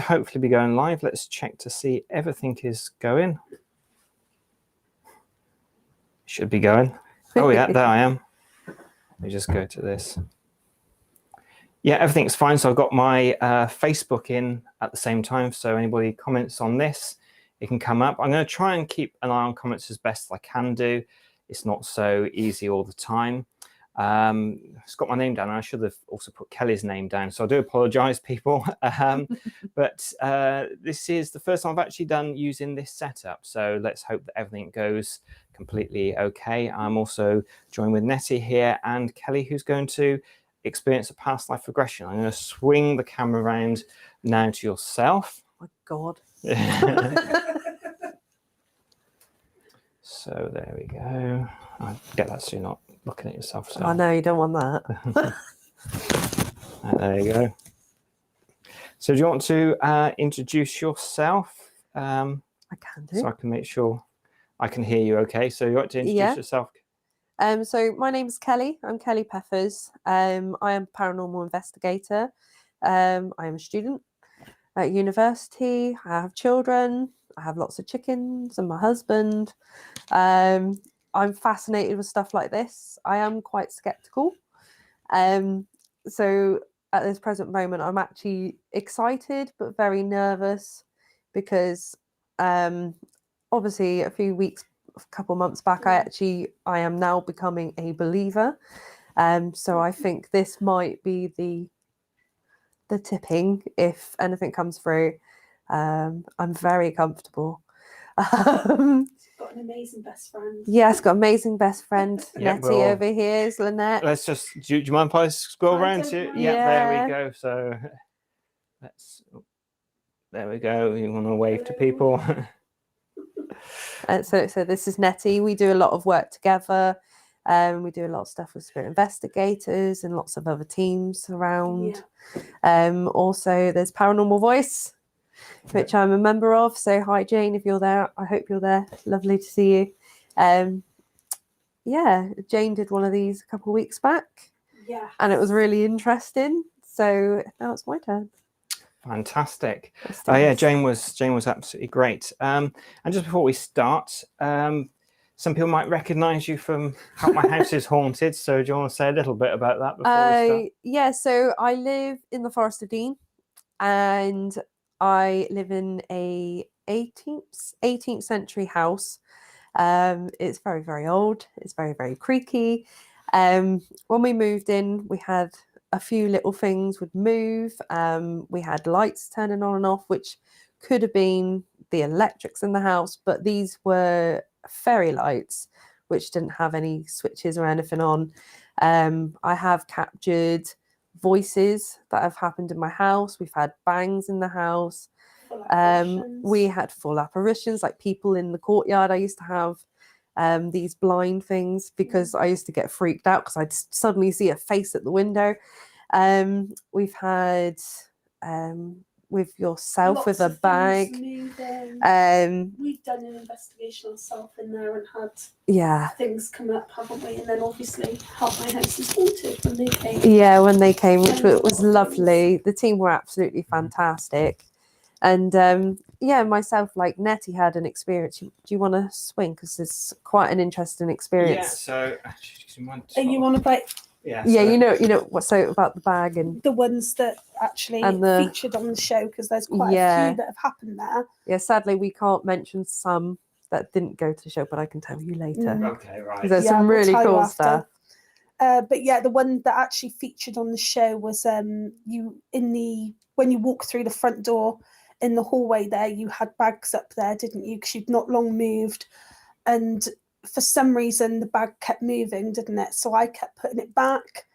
hopefully be going live. Let's check to see everything is going. Should be going. Oh yeah, there I am. Let me just go to this. Yeah, everything's fine. So I've got my Facebook in at the same time. So anybody comments on this, it can come up. I'm going to try and keep an eye on comments as best I can do. It's not so easy all the time. It's got my name down. I should have also put Kelly's name down. So I do apologize, people. But this is the first time I've actually done using this setup. So let's hope that everything goes completely okay. I'm also joined with Nettie here and Kelly, who's going to experience a past life regression. I'm going to swing the camera around now to yourself. Oh my God. So there we go. I get that so you're not looking at yourself. So. I know, you don't want that. There you go. So do you want to introduce yourself? I can do. So I can make sure I can hear you okay. So you want to introduce yourself? So my name's Kelly. I'm Kelly Peffers. I am a paranormal investigator. I am a student at university. I have children. I have lots of chickens and my husband. I'm fascinated with stuff like this. I am quite skeptical. So at this present moment, I'm actually excited but very nervous because obviously a couple months back, I am now becoming a believer. So I think this might be the tipping if anything comes through. I'm very comfortable. Got an amazing best friend. Yes, got amazing best friend. Yeah, Nettie over here is Lynette. Let's just, do you mind if I scroll around to you? Yeah, there we go. So there we go. You want to wave to people? So this is Nettie. We do a lot of work together. We do a lot of stuff with spirit investigators and lots of other teams around. Also, there's Paranormal Voice, which I'm a member of. So hi, Jane, if you're there. I hope you're there. Lovely to see you. Yeah, Jane did one of these a couple of weeks back. Yeah. And it was really interesting. So now it's my turn. Fantastic. Yeah, Jane was absolutely great. And just before we start, some people might recognize you from Help My House is Haunted. So do you want to say a little bit about that before we start? Yeah, so I live in the Forest of Dean and I live in a 18th century house. It's very, very old. It's very, very creaky. When we moved in, we had a few little things would move. We had lights turning on and off, which could have been the electrics in the house, but these were fairy lights, which didn't have any switches or anything on. I have captured voices that have happened in my house. We've had bangs in the house. We had full apparitions, like people in the courtyard. I used to have these blind things because I used to get freaked out because I'd suddenly see a face at the window. We've had with yourself with a bag. We've done an investigation ourselves in there and had things come up, haven't we? And then obviously Help My House is Haunted when they came. Yeah, when they came, which was lovely. The team were absolutely fantastic. And myself, like Nettie, had an experience. Do you want to swing? Because it's quite an interesting experience. Yeah, so you want to break? Yeah, you know what? So about the bag and the ones that actually featured on the show, because there's quite a few that have happened there. Yeah, sadly we can't mention some that didn't go to the show, but I can tell you later. Okay, right. There's some really cool stuff. But yeah, the one that actually featured on the show was when you walk through the front door in the hallway there, you had bags up there, didn't you? Because you'd not long moved, and for some reason the bag kept moving, didn't it? So I kept putting it back.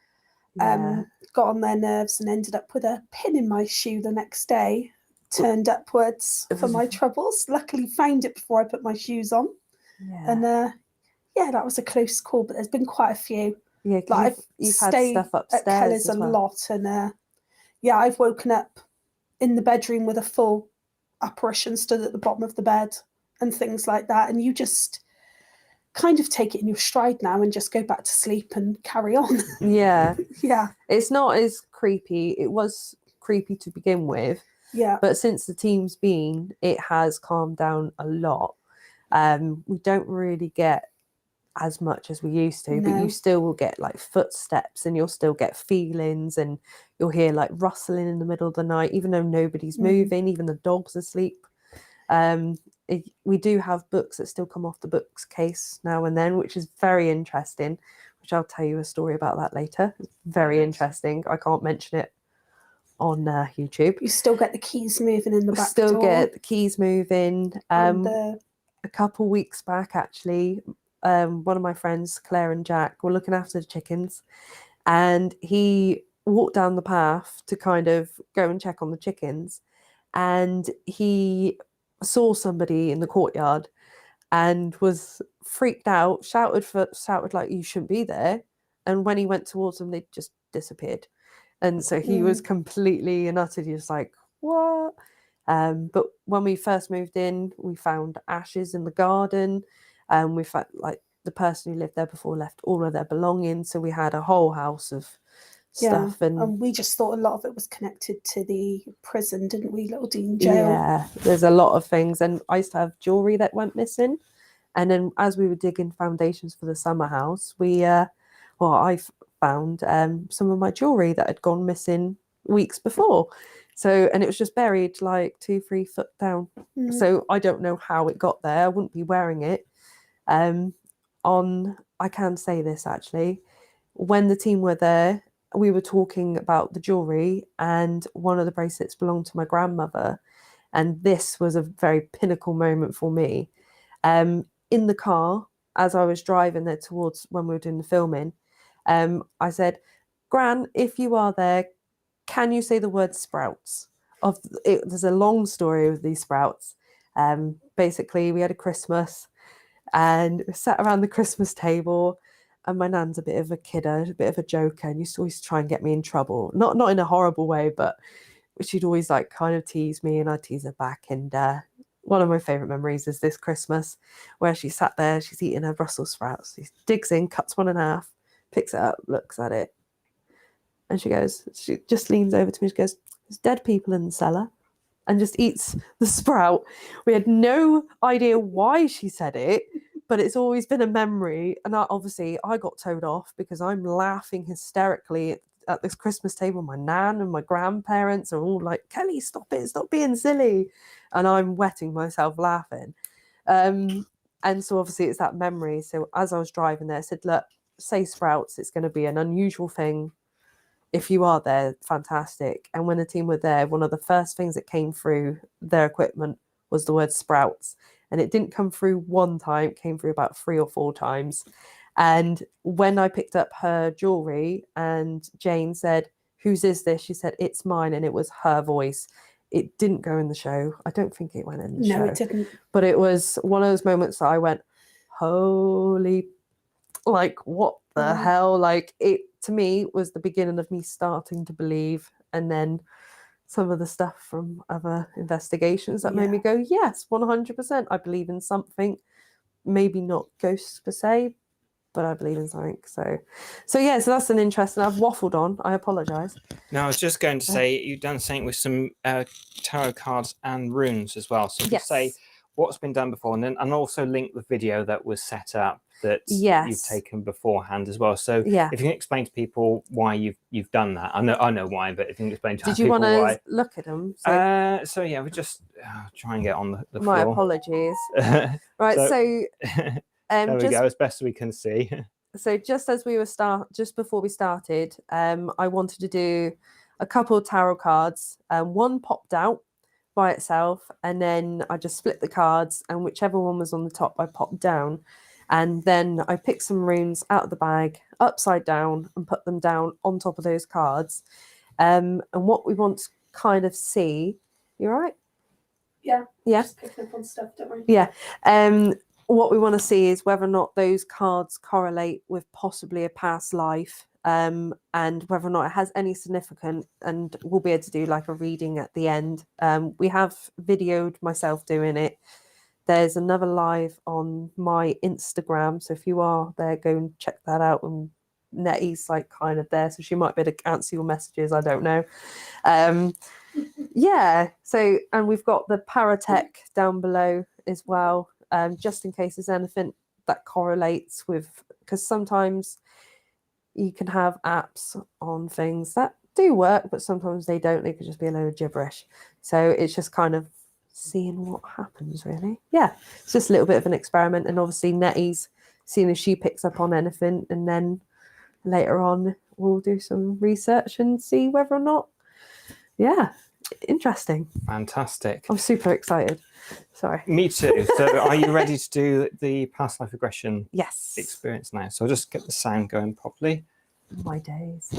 Got on their nerves and ended up with a pin in my shoe the next day, turned upwards for my troubles. Luckily found it before I put my shoes on. And that was a close call, but there's been quite a few. Yeah, like you've had stuff upstairs at Kelly's a lot, and I've woken up in the bedroom with a full apparition stood at the bottom of the bed and things like that, and you just kind of take it in your stride now and just go back to sleep and carry on. Yeah. It's not as creepy. It was creepy to begin with, Yeah. But since the team's been, it has calmed down a lot. We don't really get as much as we used to, but No. you still will get like footsteps, and you'll still get feelings, and you'll hear like rustling in the middle of the night, even though nobody's moving, even the dog's asleep. We do have books that still come off the books case now and then, which is very interesting, which I'll tell you a story about that later. It's very interesting. I can't mention it on YouTube. You still get the keys moving in the back Still door. get the keys moving. And A couple weeks back, actually, one of my friends, Claire and Jack, were looking after the chickens, and he walked down the path to kind of go and check on the chickens, and he saw somebody in the courtyard and was freaked out, shouted like, you shouldn't be there. And when he went towards them, they just disappeared. And so he was completely and utterly just like, what? But when we first moved in, we found ashes in the garden. We found like the person who lived there before left all of their belongings. So we had a whole house of stuff. and we just thought a lot of it was connected to the prison, didn't we? Little Dean jail. Yeah, there's a lot of things. And I used to have jewelry that went missing. And then as we were digging foundations for the summer house, I found some of my jewelry that had gone missing weeks before. So, and it was just buried like 2-3 foot down. So I don't know how it got there. I wouldn't be wearing it. I can say this actually, when the team were there, we were talking about the jewelry, and one of the bracelets belonged to my grandmother. And this was a very pinnacle moment for me. In the car, as I was driving there towards when we were doing the filming, I said, Gran, if you are there, can you say the word sprouts? There's a long story with these sprouts. Basically, we had a Christmas and we sat around the Christmas table, and my nan's a bit of a kidder, a bit of a joker, and used to always try and get me in trouble. Not in a horrible way, but she'd always like kind of tease me, and I'd tease her back. And one of my favourite memories is this Christmas where she sat there, she's eating her Brussels sprouts. She digs in, cuts one in half, picks it up, looks at it. And she just leans over to me, she goes, there's dead people in the cellar, and just eats the sprout. We had no idea why she said it, but it's always been a memory. And I got told off because I'm laughing hysterically at this Christmas table. My nan and my grandparents are all like, Kelly, stop it, stop being silly. And I'm wetting myself laughing. And so obviously it's that memory. So as I was driving there, I said, look, say sprouts, it's going to be an unusual thing. If you are there, fantastic. And when the team were there, one of the first things that came through their equipment was the word sprouts. And it didn't come through one time, it came through about 3 or 4 times. And when I picked up her jewelry and Jane said, whose is this? She said, it's mine. And it was her voice. It didn't go in the show. I don't think it went in the show. No, it didn't. But it was one of those moments that I went, holy, like, what the hell? Like, it, to me, was the beginning of me starting to believe. And then some of the stuff from other investigations that made me go, yes, 100%. I believe in something. Maybe not ghosts per se, but I believe in something. So that's an interesting. I've waffled on. I apologise. No, I was just going to say you've done something with some tarot cards and runes as well. So just say what's been done before, and also link the video that was set up that you've taken beforehand as well. So if you can explain to people why you've done that, I know why, but if you can explain to people why. Did you want to look at them? So yeah, we just try and get on the My floor. apologies. Right, so there we go, as best as we can see. So just as we were just before we started, I wanted to do a couple of tarot cards. One popped out by itself, and then I just split the cards, and whichever one was on the top, I popped down. And then I picked some runes out of the bag, upside down, and put them down on top of those cards. And what we want to kind of see, you all right? Yeah. Yeah. Just picking up on stuff, don't worry. Yeah. What we want to see is whether or not those cards correlate with possibly a past life, and whether or not it has any significance, and we'll be able to do like a reading at the end. We have videoed myself doing it. There's another live on my Instagram, so if you are there, go and check that out and Nettie's like kind of there, so she might be able to answer your messages. I don't know. Yeah. So, and we've got the Paratech down below as well, just in case there's anything that correlates with, because sometimes you can have apps on things that do work, but sometimes they don't. They could just be a load of gibberish. So it's just kind of seeing what happens, really. Yeah, it's just a little bit of an experiment. And obviously Nettie's seeing if she picks up on anything, and then later on we'll do some research and see whether or not, yeah, interesting. Fantastic. I'm super excited. Sorry. Me too. So are you ready to do the past life regression Yes. experience now? So I'll just get the sound going properly. My days.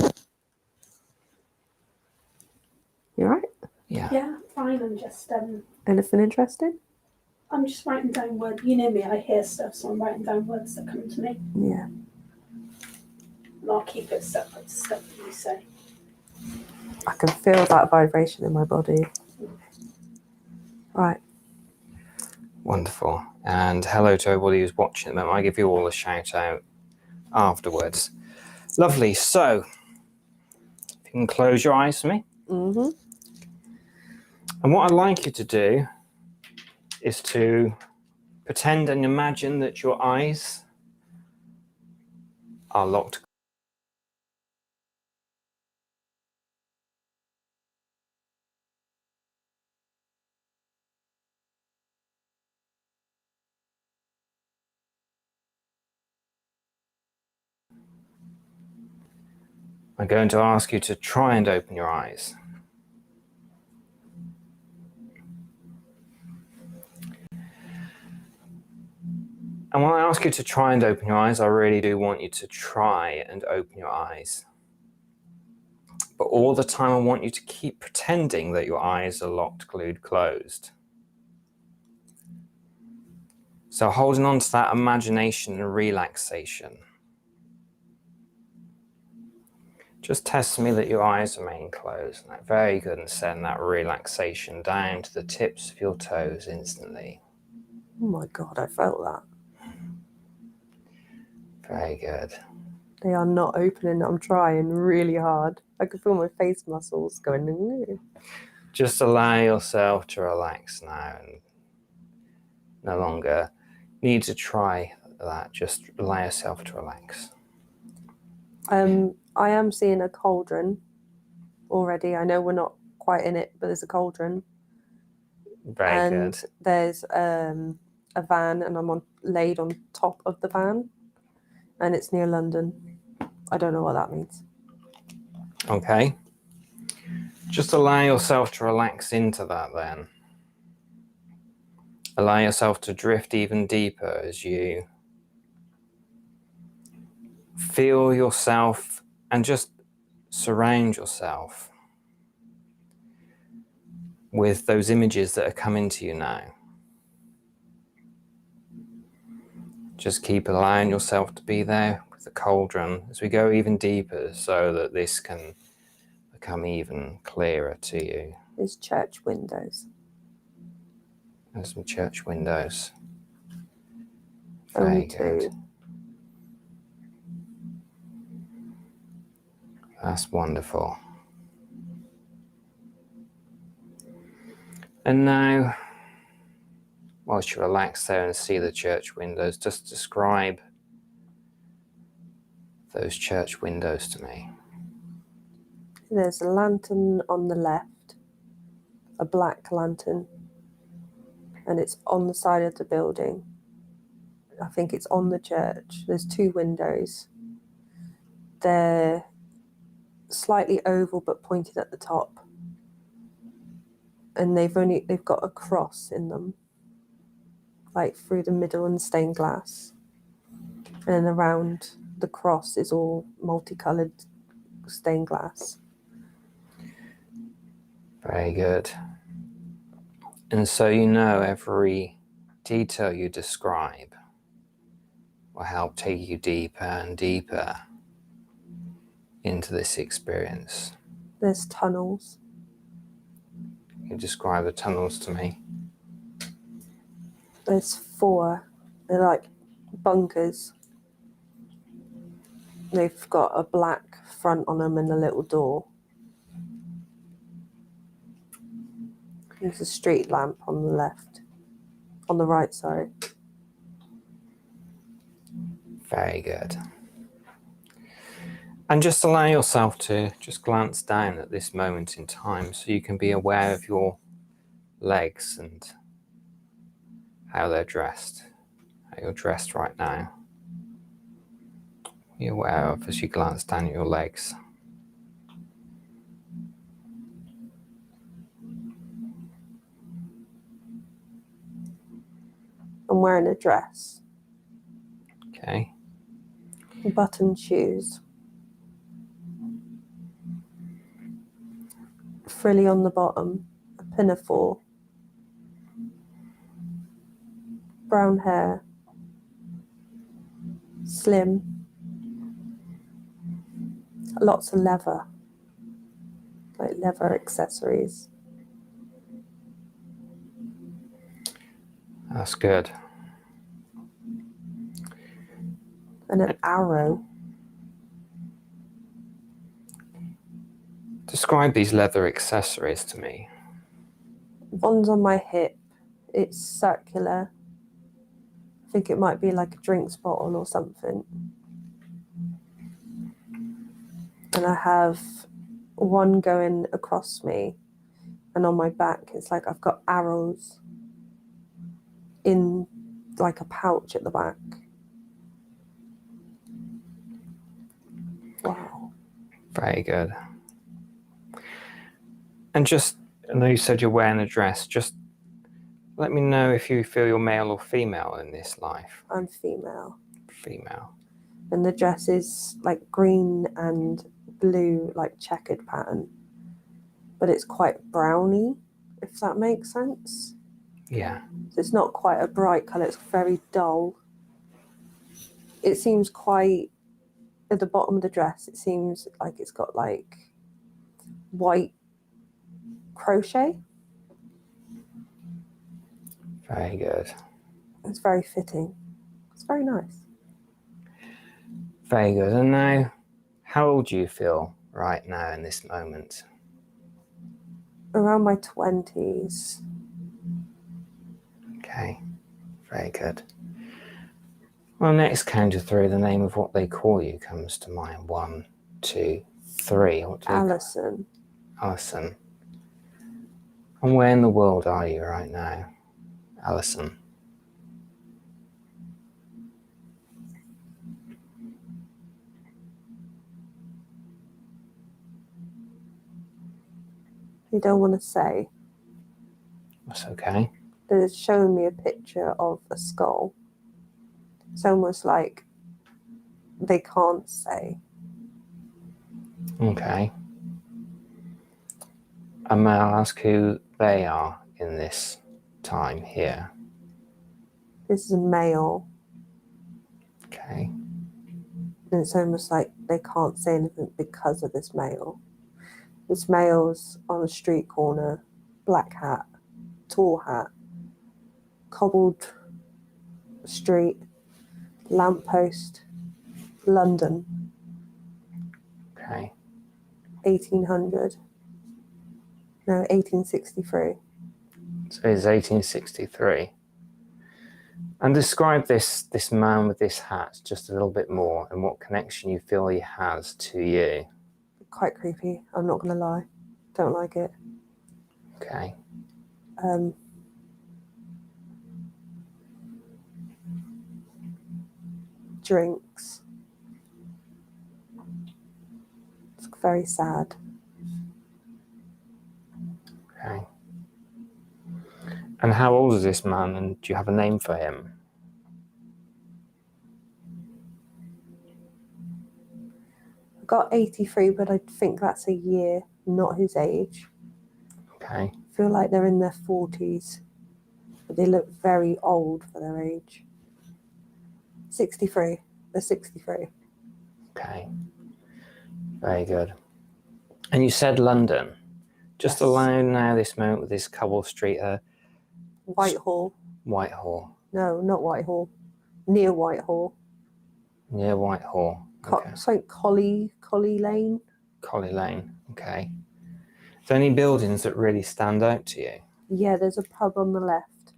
You all right? Yeah. Yeah, fine. I'm just Anything interesting? I'm just writing down words. You know me, I hear stuff, so I'm writing down words that come to me. Yeah. And I'll keep it separate to stuff that you say. I can feel that vibration in my body. Right. Wonderful. And hello to everybody who's watching them. I give you all a shout out afterwards. Lovely. So if you can close your eyes for me. Mm-hmm. And what I'd like you to do is to pretend and imagine that your eyes are locked. I'm going to ask you to try and open your eyes. And when I ask you to try and open your eyes, I really do want you to try and open your eyes. But all the time I want you to keep pretending that your eyes are locked, glued, closed. So holding on to that imagination and relaxation. Just test me that your eyes remain closed. Very good, and send that relaxation down to the tips of your toes instantly. Oh my God, I felt that. Very good. They are not opening. I'm trying really hard. I can feel my face muscles going. "Ooh." Just allow yourself to relax now and no longer need to try that. Just allow yourself to relax. I am seeing a cauldron already. I know we're not quite in it, but there's a cauldron. Very good. There's a van, and I'm laid on top of the van, and it's near London. I don't know what that means. Okay. Just allow yourself to relax into that then. Allow yourself to drift even deeper as you feel yourself and just surround yourself with those images that are coming to you now. Just keep allowing yourself to be there with the cauldron as we go even deeper so that this can become even clearer to you. There's church windows. There's some church windows. Only Very good. two. That's wonderful. And now, whilst you relax there and see the church windows, just describe those church windows to me. There's a lantern on the left, a black lantern, and it's on the side of the building. I think it's on the church. There's two windows. They're slightly oval but pointed at the top. And they've got a cross in them, like through the middle, and stained glass. And around the cross is all multicolored stained glass. Very good. And so you know every detail you describe will help take you deeper and deeper into this experience. There's tunnels. Can you describe the tunnels to me? There's four. They're like bunkers. They've got a black front on them and a little door. There's a street lamp on the left. On the right, sorry. Very good. And just allow yourself to just glance down at this moment in time so you can be aware of your legs and how they're dressed, how you're dressed right now. Be aware of as you glance down at your legs. I'm wearing a dress. Okay. Button shoes. Frilly on the bottom. A pinafore. Brown hair. Slim. Lots of leather. Like leather accessories. That's good. And an arrow. Describe these leather accessories to me. One's on my hip. It's circular. I think it might be like a drinks bottle or something. And I have one going across me. And on my back, it's like I've got arrows in like a pouch at the back. Wow. Very good. And just, I know you said you're wearing a dress, just let me know if you feel you're male or female in this life. I'm female. Female. And the dress is like green and blue, like checkered pattern. But it's quite browny, if that makes sense. Yeah. So it's not quite a bright colour, it's very dull. It seems quite, at the bottom of the dress, it seems like it's got like white crochet. Very good. It's very fitting. It's very nice. Very good. And now, how old do you feel right now in this moment? Around my 20s. Okay. Very good. Well, next count of three, the name of what they call you comes to mind. 1, 2, 3. What do they call- Alison. Alison. And where in the world are you right now, Alison? You don't want to say. That's okay. They're showing me a picture of a skull. It's almost like they can't say. Okay. And may I ask who they are in this time here? This is a male. Okay. And it's almost like they can't say anything because of this male. This male's on a street corner, black hat, tall hat, cobbled street, lamppost, London, Okay. 1800. No, 1863. So it's 1863. And describe this man with this hat just a little bit more and what connection you feel he has to you. Quite creepy, I'm not going to lie. Don't like it. Okay. Drinks. It's very sad. Okay. And how old is this man, and do you have a name for him? I got 83, but I think that's a year, not his age. Okay. I feel like they're in their 40s, but they look very old for their age. 63. They're 63. Okay. Very good. And you said London. Just Yes. allow now this moment with this cobble street, Whitehall. Whitehall. No, not Whitehall. Near Whitehall. Near Whitehall. Okay. Something Collie Lane. Collie Lane. Okay. Is there any buildings that really stand out to you? Yeah, there's a pub on the left,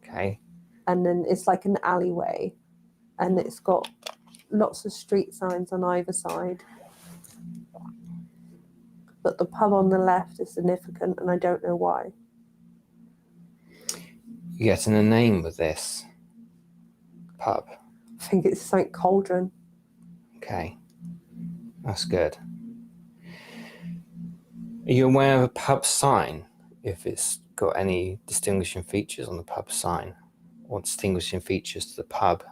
Okay. and then it's like an alleyway, and it's got lots of street signs on either side. But the pub on the left is significant, and I don't know why. You getting a name with this pub? I think it's St. Cauldron. Okay. That's good. Are you aware of a pub sign? If it's got any distinguishing features on the pub sign, or distinguishing features to the pub?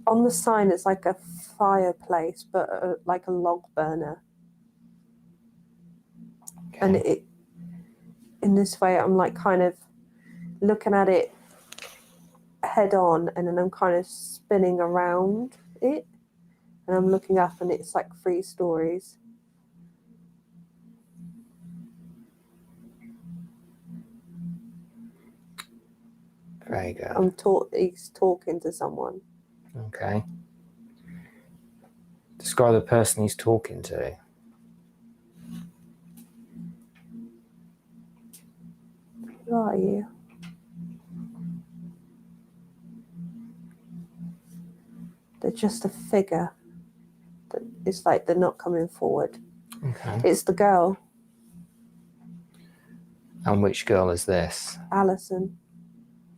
On the sign, it's like a fireplace, but like a log burner. Okay. And it, in this way, I'm like kind of looking at it head on, and then I'm kind of spinning around it, and I'm looking up, and it's like 3 stories. Very good. He's talking to someone. Okay. Describe the person he's talking to. Who are you? They're just a figure. It's like they're not coming forward. Okay. It's the girl, And which girl is this? Alison.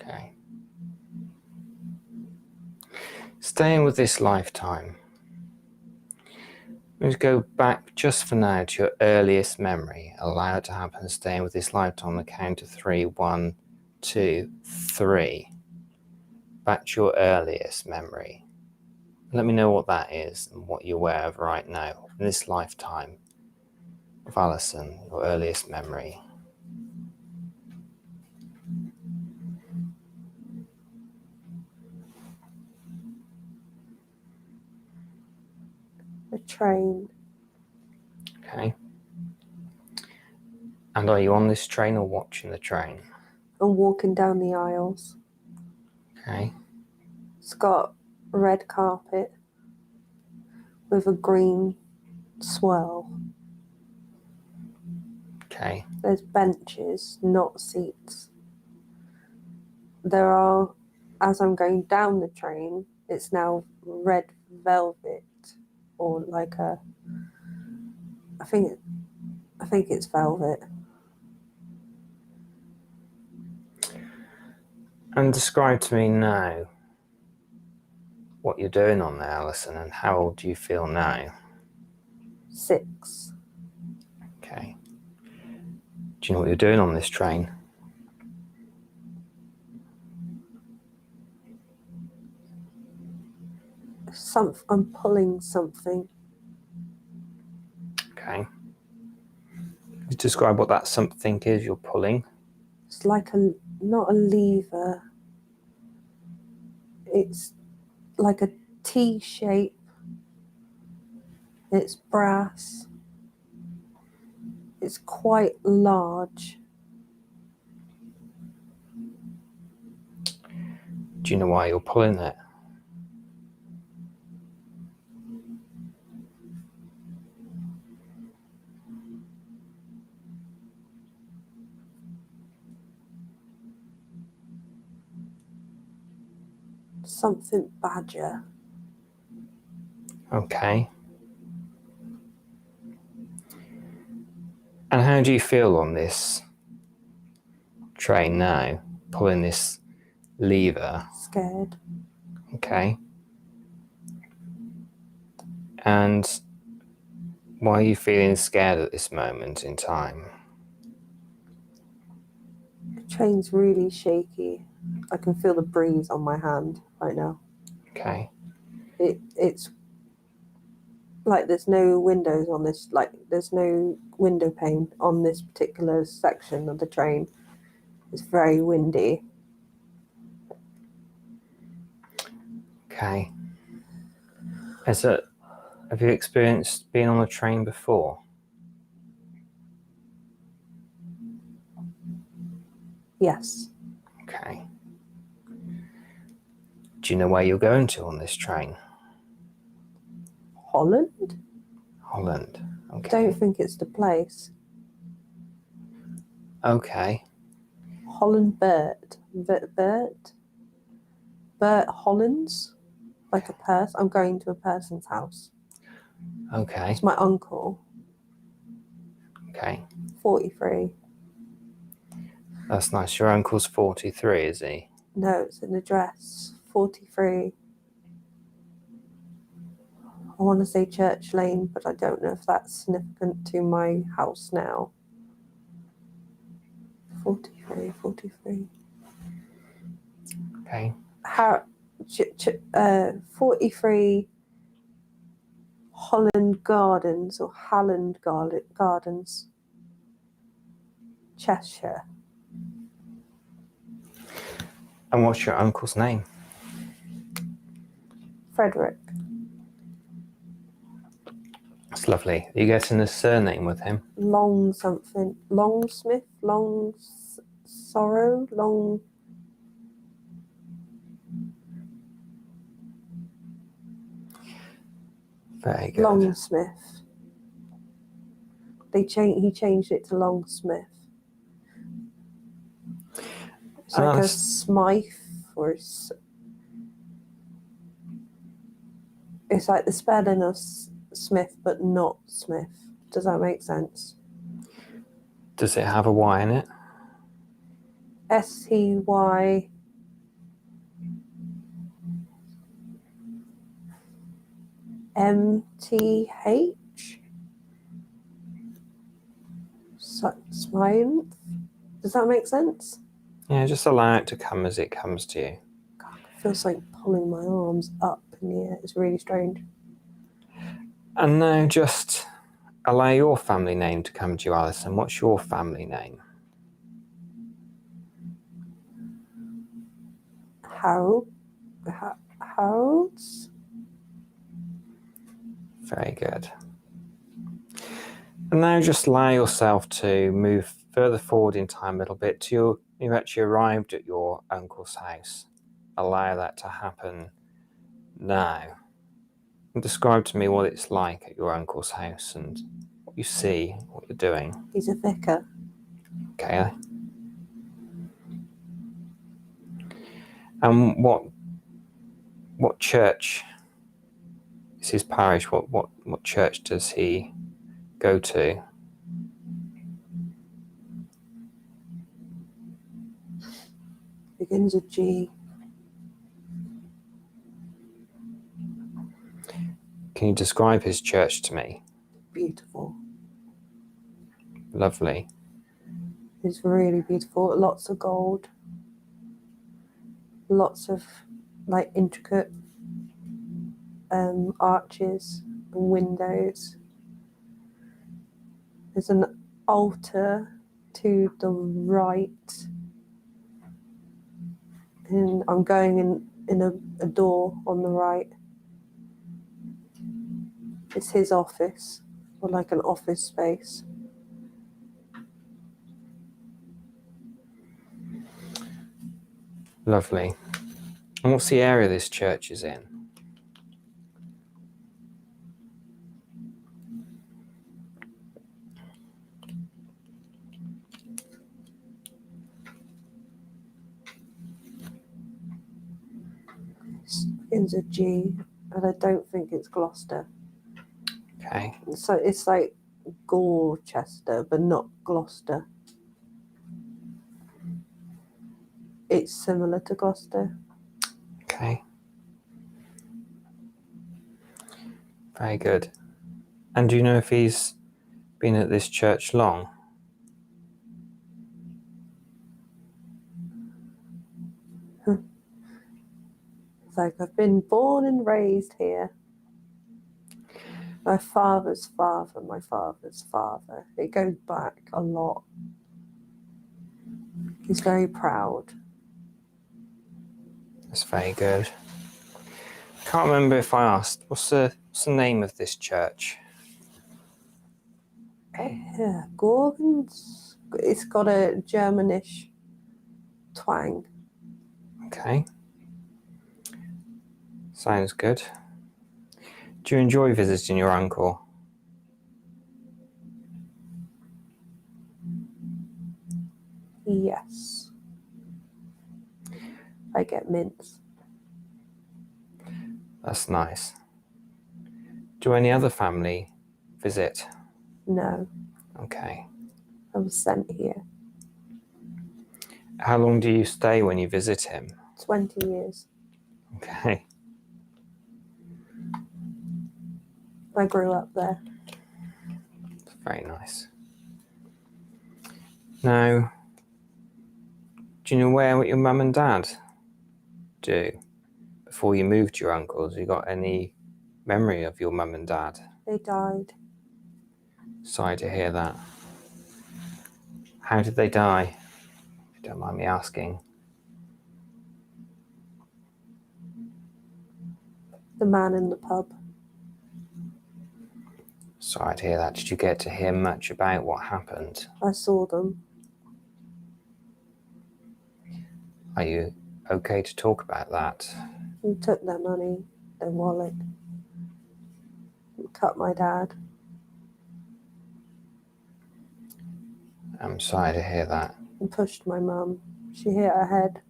Okay. Staying with this lifetime, let's go back just for now to your earliest memory. Allow it to happen. Staying with this lifetime on the count of 3. 1, 2, 3. Back to your earliest memory. Let me know what that is and what you're aware of right now in this lifetime of Alison, your earliest memory. A train. Okay. And are you on this train or watching the train? I'm walking down the aisles. Okay. It's got a red carpet with a green swirl. Okay. There's benches, not seats. There are, as I'm going down the train, it's now red velvet, or like I think it's velvet. And describe to me now what you're doing on there, Alison, and how old do you feel now? 6. Okay. Do you know what you're doing on this train? I'm pulling something. Okay. Describe what that something is you're pulling. It's like not a lever. It's like a T shape. It's brass. It's quite large. Do you know why you're pulling it? Something badger. Okay. And how do you feel on this train now, pulling this lever? Scared. Okay. And why are you feeling scared at this moment in time? The train's really shaky. I can feel the breeze on my hand right now. Okay. It's like there's no windows on this, like there's no window pane on this particular section of the train. It's very windy. Okay. Have you experienced being on a train before? Yes. Okay. Do you know where you're going to on this train? Holland? Holland. Okay. Don't think it's the place. Okay. Holland Bert. Bert Hollands? Like a person. I'm going to a person's house. Okay. It's my uncle. Okay. 43. That's nice. Your uncle's 43, is he? No, it's an address. 43. I want to say Church Lane, but I don't know if that's significant to my house now. 43. Okay. 43 Holland Gardens or Halland Gardens, Cheshire. And what's your uncle's name? Frederick. That's lovely. Are you getting a surname with him? Long something. Longsmith? Sorrow? Long. Very good. Longsmith. He changed it to Longsmith. It's like a Smythe or it's like the spelling of Smith but not Smith. Does that make sense? Does it have a Y in it? SCY MTH? Smythe? Does that make sense? Yeah, just allow it to come as it comes to you. God, it feels like pulling my arms up in the air. It's really strange. And now just allow your family name to come to you, Alison. What's your family name? Harold's? Very good. And now just allow yourself to move further forward in time a little bit till you've actually arrived at your uncle's house. Allow that to happen now. And describe to me what it's like at your uncle's house and what you see, what you're doing. He's a vicar. Okay. And what church is his parish? What church does he go to? Begins with G. Can you describe his church to me? Beautiful. Lovely. It's really beautiful. Lots of gold. Lots of like intricate arches and windows. There's an altar to the right. And I'm going in a door on the right. It's his office, or like an office space. Lovely. And what's the area this church is in? It begins with G, and I don't think it's Gloucester. Okay. So it's like Gorchester, but not Gloucester. It's similar to Gloucester. Okay. Very good. And do you know if he's been at this church long? It's like I've been born and raised here. My father's father, my father's father. It goes back a lot. He's very proud. That's very good. Can't remember if I asked. What's the name of this church? Yeah, Gorgons. It's got a Germanish twang. Okay. Sounds good. Do you enjoy visiting your uncle? Yes. I get mints. That's nice. Do any other family visit? No, Okay. I was sent here. How long do you stay when you visit him? 20 years. Okay. I grew up there. Very nice. Now, do you know what your mum and dad do before you moved to your uncle's? You got any memory of your mum and dad? They died. Sorry to hear that. How did they die? If you don't mind me asking. The man in the pub. Sorry to hear that. Did you get to hear much about what happened? I saw them. Are you okay to talk about that? He took their money, their wallet, and cut my dad. I'm sorry to hear that. And pushed my mum. She hit her head.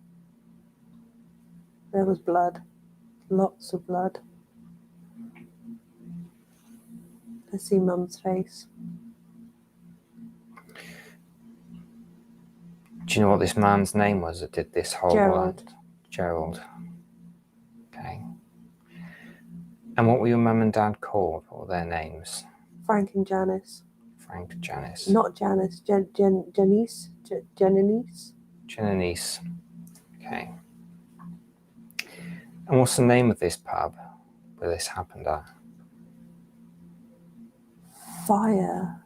There was blood. Lots of blood. I see mum's face. Do you know what this man's name was that did this horrible Gerald. act? Gerald. Okay. And what were your mum and dad called? What were their names? Frank and Janice. Frank and Janice. Not Janice. Janice. Janice. Jen and Niece. Okay. And what's the name of this pub where this happened at? Fire.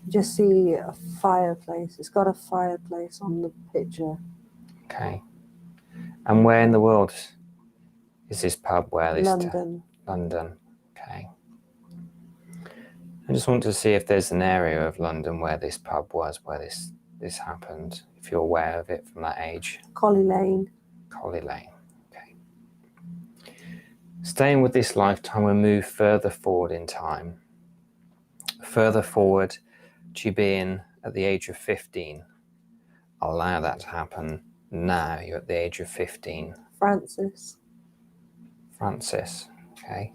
Just see a fireplace. It's got a fireplace on the picture. Okay. And where in the world is this pub where this... London. London. Okay. I just want to see if there's an area of London where this pub was, where this happened, if you're aware of it from that age. Collie Lane. Collie Lane. Okay. Staying with this lifetime, we'll move further forward in time. Further forward to you being at the age of 15. I'll allow that to happen now. You're at the age of 15. Francis. Francis. Okay.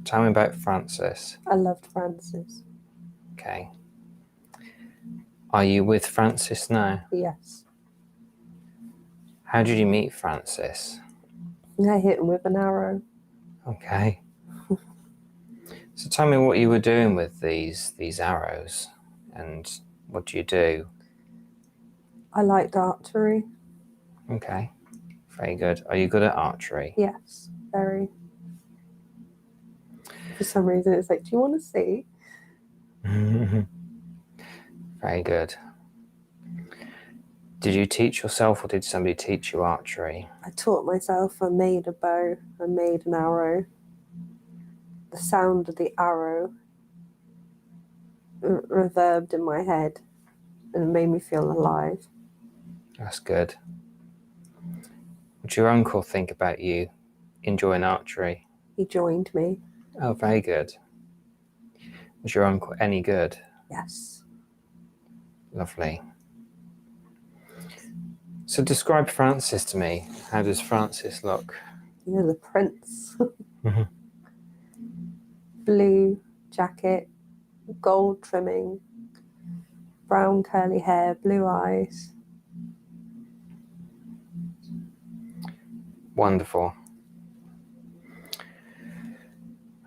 Tell me about Francis. I loved Francis. Okay. Are you with Francis now? Yes. How did you meet Francis? I hit him with an arrow. Okay. So tell me what you were doing with these arrows and what do you do? I liked archery. Okay. Very good. Are you good at archery? Yes, very. For some reason, it's like, do you want to see? Very good. Did you teach yourself or did somebody teach you archery? I taught myself. I made a bow. I made an arrow. The sound of the arrow reverbed in my head and it made me feel alive. That's good. What did your uncle think about you enjoying archery? He joined me. Oh, very good. Was your uncle any good? Yes. Lovely. So describe Francis to me. How does Francis look? You're the prince. Mhm. Blue jacket, gold trimming, brown curly hair, blue eyes. Wonderful.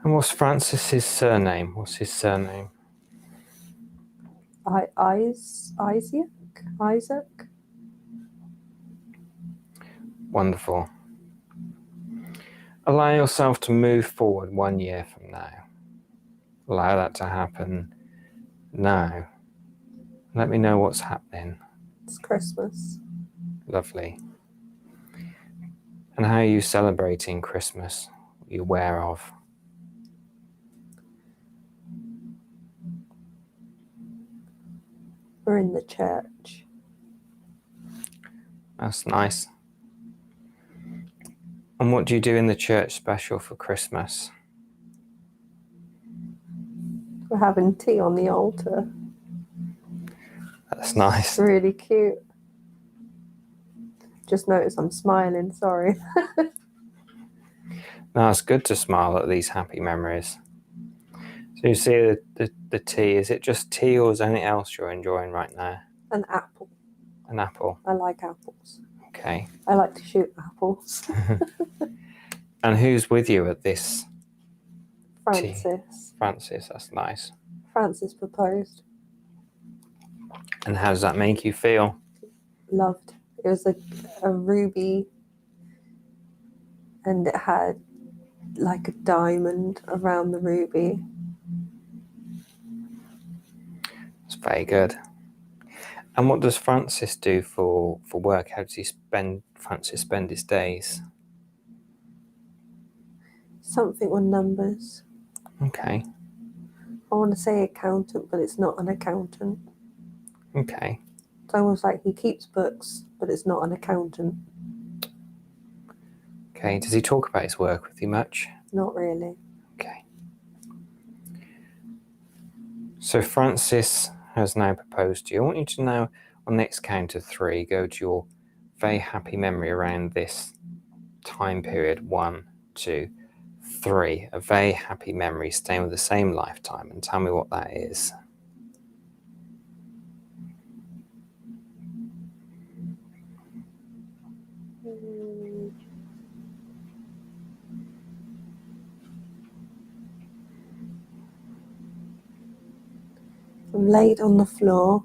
And what's Francis's surname? What's his surname? Isaac. Wonderful. Allow yourself to move forward 1 year from now. Allow that to happen now. Let me know what's happening. It's Christmas. Lovely. And how are you celebrating Christmas? What are you aware of? We're in the church. That's nice. And what do you do in the church special for Christmas? having tea on the altar. That's nice. Really cute. Just noticed I'm smiling, sorry. No, it's good to smile at these happy memories. So you see the tea, is it just tea or is there anything else you're enjoying right now? An apple. An apple. I like apples. Okay. I like to shoot apples. And who's with you at this tea? Francis. Francis, that's nice. Francis proposed. And how does that make you feel? Loved. It was a ruby, and it had like a diamond around the ruby. It's very good. And what does Francis do for work? How does Francis spend his days? Something with numbers. Okay. I want to say accountant, but it's not an accountant. Okay. It's almost like he keeps books, but it's not an accountant. Okay. Does he talk about his work with you much? Not really. Okay. So Francis has now proposed to you. I want you to now, on the next count of 3, go to your very happy memory around this time period. 1, 2, 3. A very happy memory staying with the same lifetime, and tell me what that is. I'm laid on the floor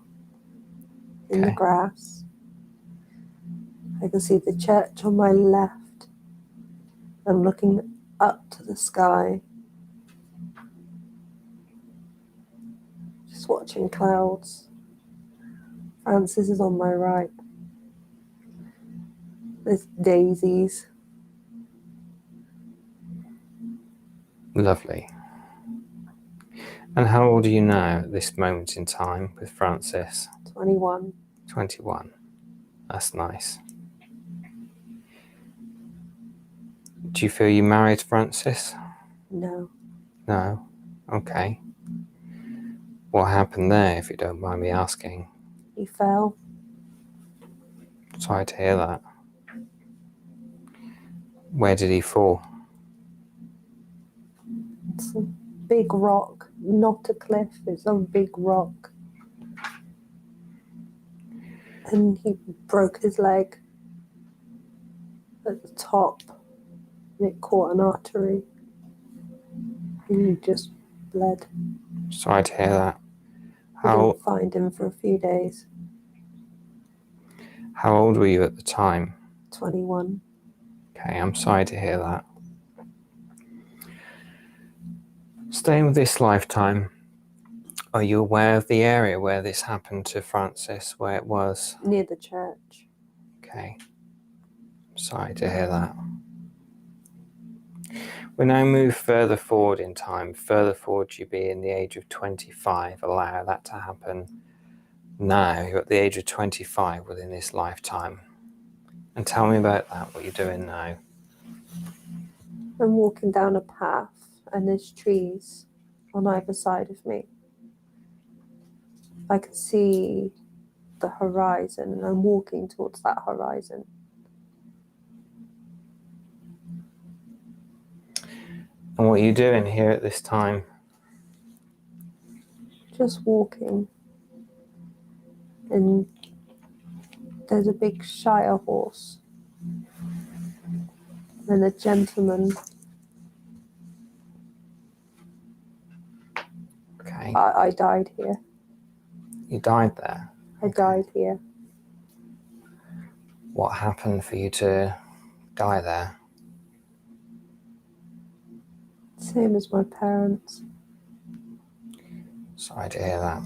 in the Okay. grass. I can see the church on my left. I'm looking up to the sky. Just watching clouds. Francis is on my right. There's daisies. Lovely. And how old are you now at this moment in time with Francis? 21. 21. That's nice. Do you feel you married Francis? No. No? Okay. What happened there, if you don't mind me asking? He fell. Sorry to hear that. Where did he fall? It's a big rock, not a cliff. It's a big rock. And he broke his leg at the top. And it caught an artery. And he just bled. Sorry to hear that. We didn't find him for a few days. How old were you at the time? 21. Okay, I'm sorry to hear that. Staying with this lifetime, are you aware of the area where this happened to Francis, where it was? Near the church. Okay. Sorry to hear that. We now move further forward in time. Further forward you be in the age of 25. Allow that to happen now. You're at the age of 25 within this lifetime. And tell me about that, what you're doing now. I'm walking down a path and there's trees on either side of me. I can see the horizon and I'm walking towards that horizon. And what are you doing here at this time? Just walking. And there's a big shire horse. And a gentleman. Okay. I died here. You died there. I died here. What happened for you to die there? Same as my parents. Sorry to hear that.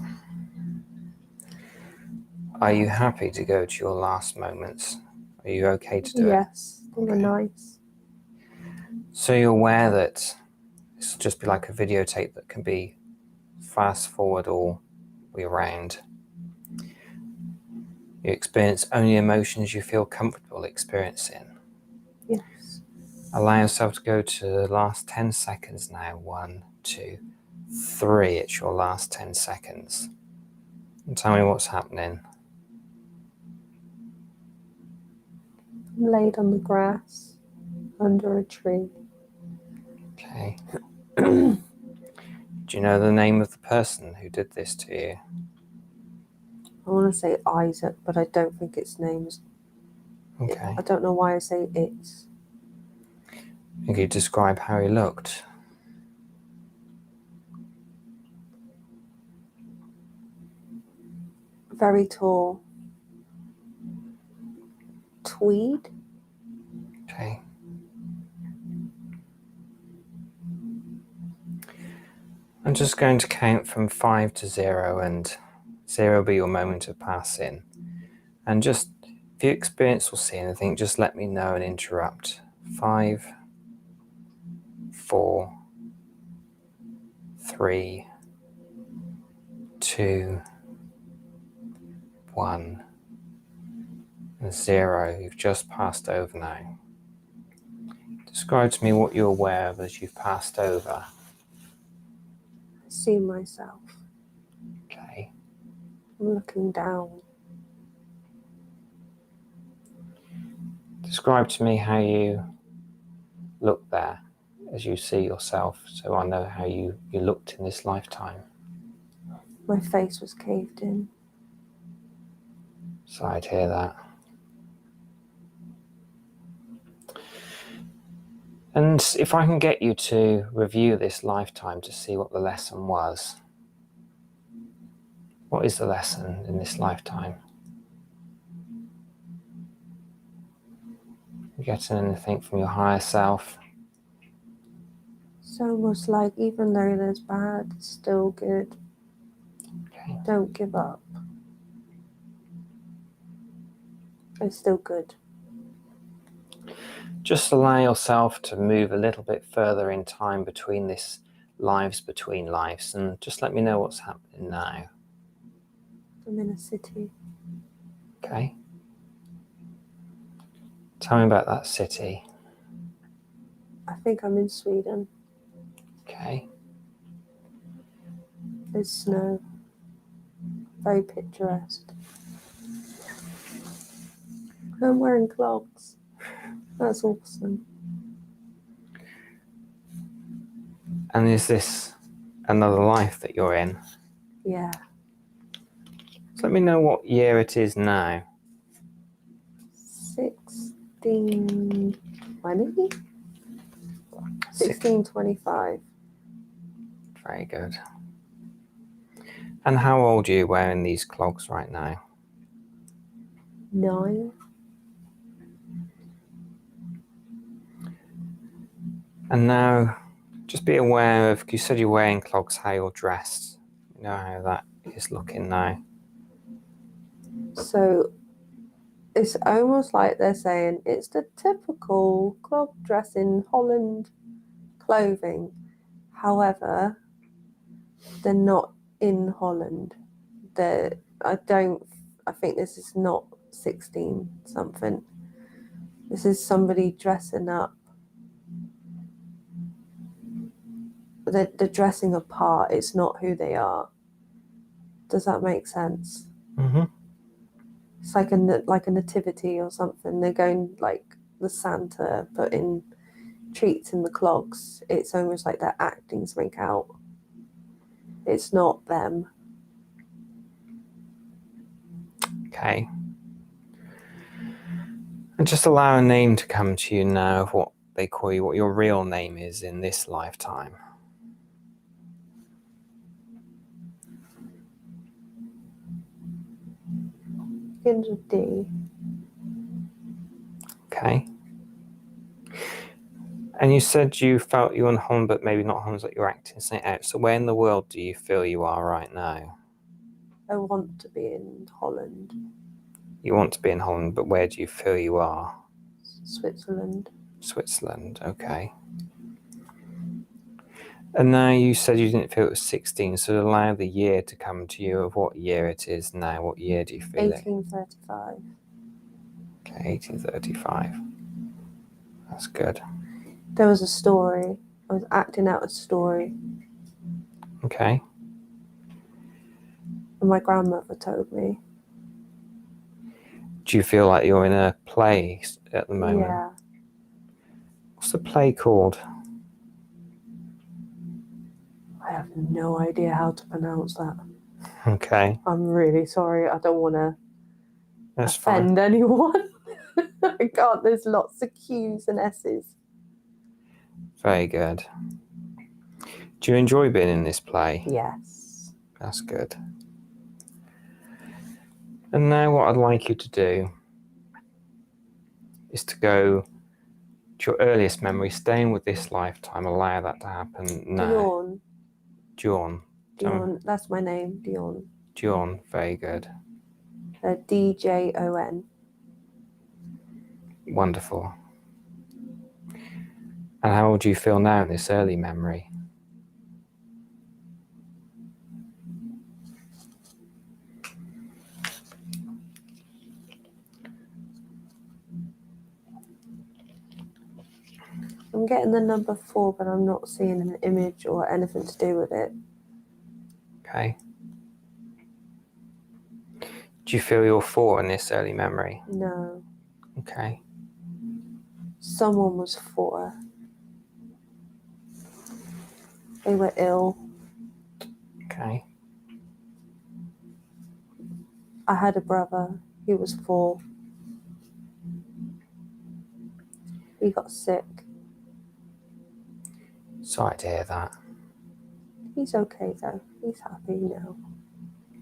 Are you happy to go to your last moments? Are you okay to do it? Yes, they were nice. So you're aware that this will just be like a videotape that can be fast forward or rewound. You experience only emotions you feel comfortable experiencing. Yes. Allow yourself to go to the last 10 seconds now. 1, 2, 3, it's your last 10 seconds. And tell me what's happening. I'm laid on the grass under a tree. Okay. Do you know the name of the person who did this to you? I want to say Isaac, but I don't think its name's. Okay. I don't know why I say it's. Can you describe how he looked? Very tall. Tweed? Okay. I'm just going to count from 5 to 0, and 0 will be your moment of passing. And just, if you experience or see anything, just let me know and interrupt. 5, 4, 3, 2, 1, and 0. You've just passed over now. Describe to me what you're aware of as you've passed over. I see myself. Okay. I'm looking down. Describe to me how you look there as you see yourself, so I know how you looked in this lifetime. My face was caved in. So I'd hear that. And if I can get you to review this lifetime to see what the lesson was, what is the lesson in this lifetime? You getting anything from your higher self? It's almost like even though there's bad, it's still good. Okay. Don't give up. It's still good. Just allow yourself to move a little bit further in time between this lives between lives, and just let me know what's happening now. I'm in a city. Okay. Tell me about that city. I think I'm in Sweden. Okay. There's snow. Very picturesque. I'm wearing clogs. That's awesome. And is this another life that you're in? Yeah. So let me know what year it is now. 1620? 1625. Very good. And how old are you wearing these clogs right now? 9. And now, just be aware of, you said you're wearing clogs, how you're dressed. You know how that is looking now. So it's almost like they're saying it's the typical clog dress in Holland clothing. However, they're not in Holland. I think this is not 16 something. This is somebody dressing up. They're dressing a part. It's not who they are. Does that make sense? Mm-hmm. It's like a nativity or something. They're going like the Santa putting treats in the clogs. It's almost like they're acting something out. It's not them. Okay. And just allow a name to come to you now of what they call you, what your real name is in this lifetime. Begins with D. Okay. And you said you felt you were in Holland, but maybe not Holland, that you're acting something out. So where in the world do you feel you are right now? I want to be in Holland. You want to be in Holland, but where do you feel you are? Switzerland. Switzerland, okay. And now you said you didn't feel it was 16, so allow the year to come to you of what year it is now. What year do you feel 1835. it? Okay, 1835. That's good. There was a story. I was acting out a story. Okay. And my grandmother told me. Do you feel like you're in a play at the moment? Yeah. What's the play called? I have no idea how to pronounce that. Okay, I'm really sorry. I don't want to that's fine. offend anyone. I can't. There's lots of Q's and S's. Very good. Do you enjoy being in this play? Yes. That's good. And now what I'd like you to do is to go to your earliest memory, staying with this lifetime, allow that to happen now. Dion. Dion. Dion. That's my name. Dion. Dion, very good. DJON. Wonderful. And how old do you feel now in this early memory? I'm getting the number 4, but I'm not seeing an image or anything to do with it. Okay. Do you feel you're 4 in this early memory? No. Okay. Someone was 4. They were ill. Okay. I had a brother. He was 4. He got sick. Sorry to hear that. He's okay though. He's happy now.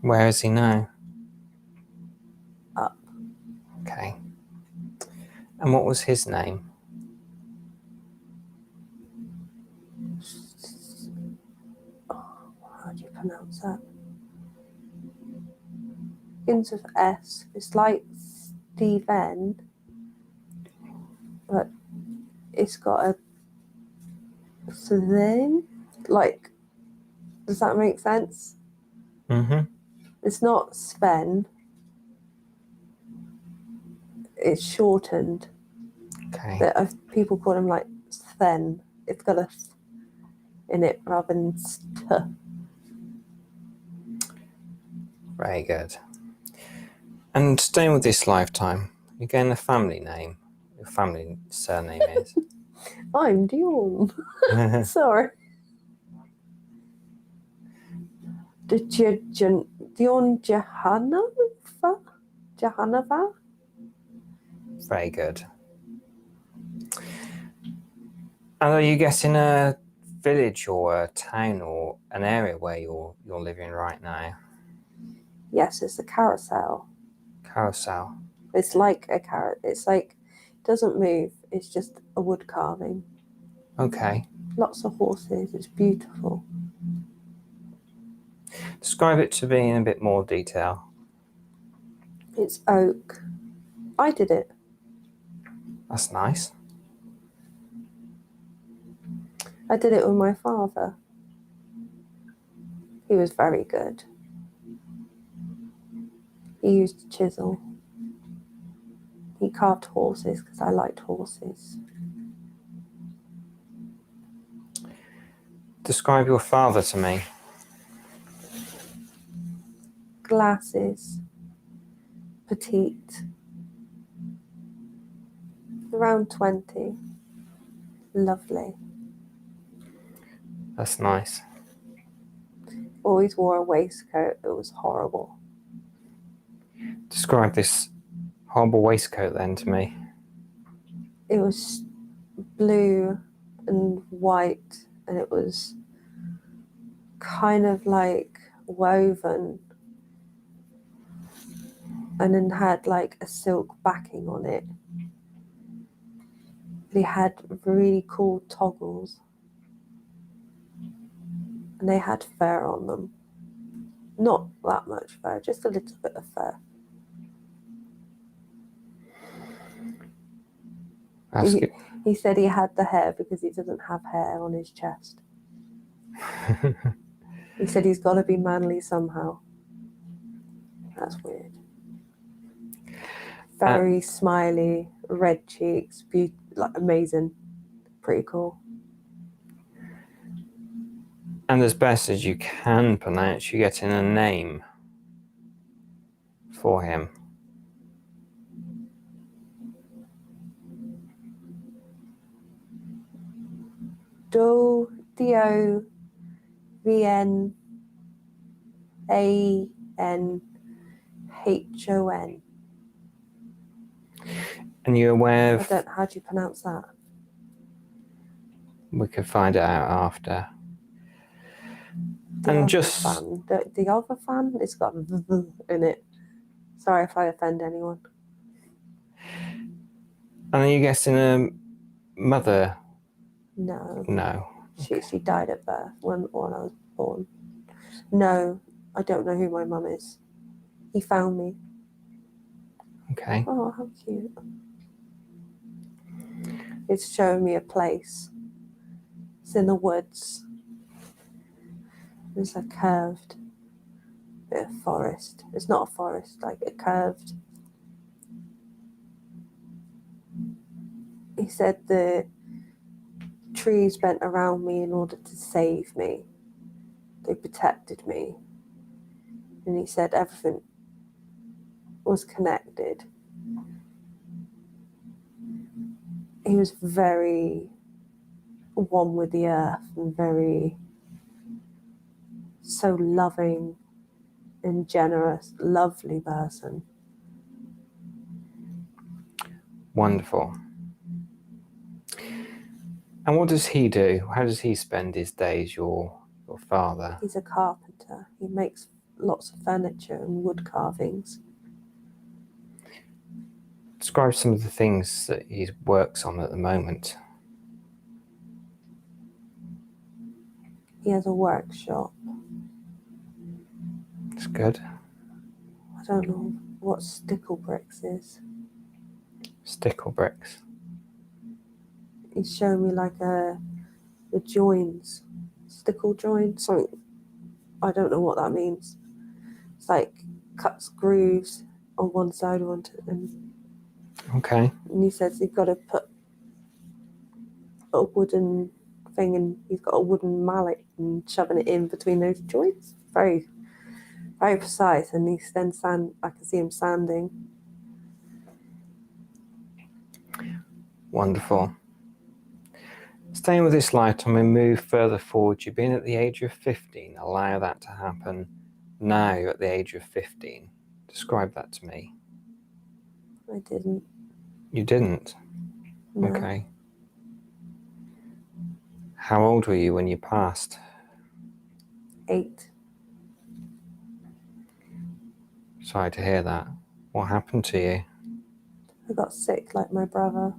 Where is he now? Up. Okay. And what was his name? Oh, how do you pronounce that? Begins with S. It's like Steven, but it's got a Sven. Like, does that make sense? Mm-hmm. It's not Sven. It's shortened. Okay. That people call him like Sven. It's got a th in it rather than st. Very good. And staying with this lifetime, again, the family name. Your family surname is? I'm Dion. Sorry. Dion Jahanava? Very good. And are you getting a village or a town or an area where you're living right now? Yes, it's a carousel. Carousel. It's like a carrot. It's like, it doesn't move. It's just a wood carving. Okay. Lots of horses. It's beautiful. Describe it to me in a bit more detail. It's oak. I did it. That's nice. I did it with my father. He was very good. He used a chisel. He carved horses because I liked horses. Describe your father to me. Glasses. Petite. Around 20. Lovely. That's nice. Always wore a waistcoat. It was horrible. Describe this horrible waistcoat then to me. It was blue and white, and it was kind of like woven, and then had like a silk backing on it. They had really cool toggles, and they had fur on them. Not that much fur, just a little bit of fur. That's good. He said he had the hair because he doesn't have hair on his chest. He said he's got to be manly somehow. That's weird. Very smiley, red cheeks, like amazing, pretty cool. And as best as you can pronounce, you're getting a name for him. Dovenanhon. And you're aware I of... don't. How do you pronounce that? We could find it out after. The And other just... fan. The other fan? It's got v in it. Sorry if I offend anyone. And are you guessing a mother? No. No. She died at birth when I was born. No, I don't know who my mum is. He found me. Okay. Oh, how cute. It's showing me a place. It's in the woods. There's a curved bit of forest. It's not a forest, like a curved. He said the trees bent around me in order to save me. They protected me. And he said everything was connected. He was very one with the earth and very so loving and generous, lovely person. Wonderful. And what does he do? How does he spend his days, your father? He's a carpenter. He makes lots of furniture and wood carvings. Describe some of the things that he works on at the moment. He has a workshop. That's good. I don't know what stickle bricks is. Stickle bricks. He's showing me like the joins, stickle joins. Something I don't know what that means. It's like cuts grooves on one side and Okay. he says you've got to put a wooden thing and he's got a wooden mallet and shoving it in between those joints. Very, very precise. And he's then I can see him sanding. Wonderful. Staying with this lifetime and move further forward. You've been at the age of 15. Allow that to happen now at the age of 15. Describe that to me. I didn't. You didn't? No. Okay. How old were you when you passed? 8. Sorry to hear that. What happened to you? I got sick like my brother.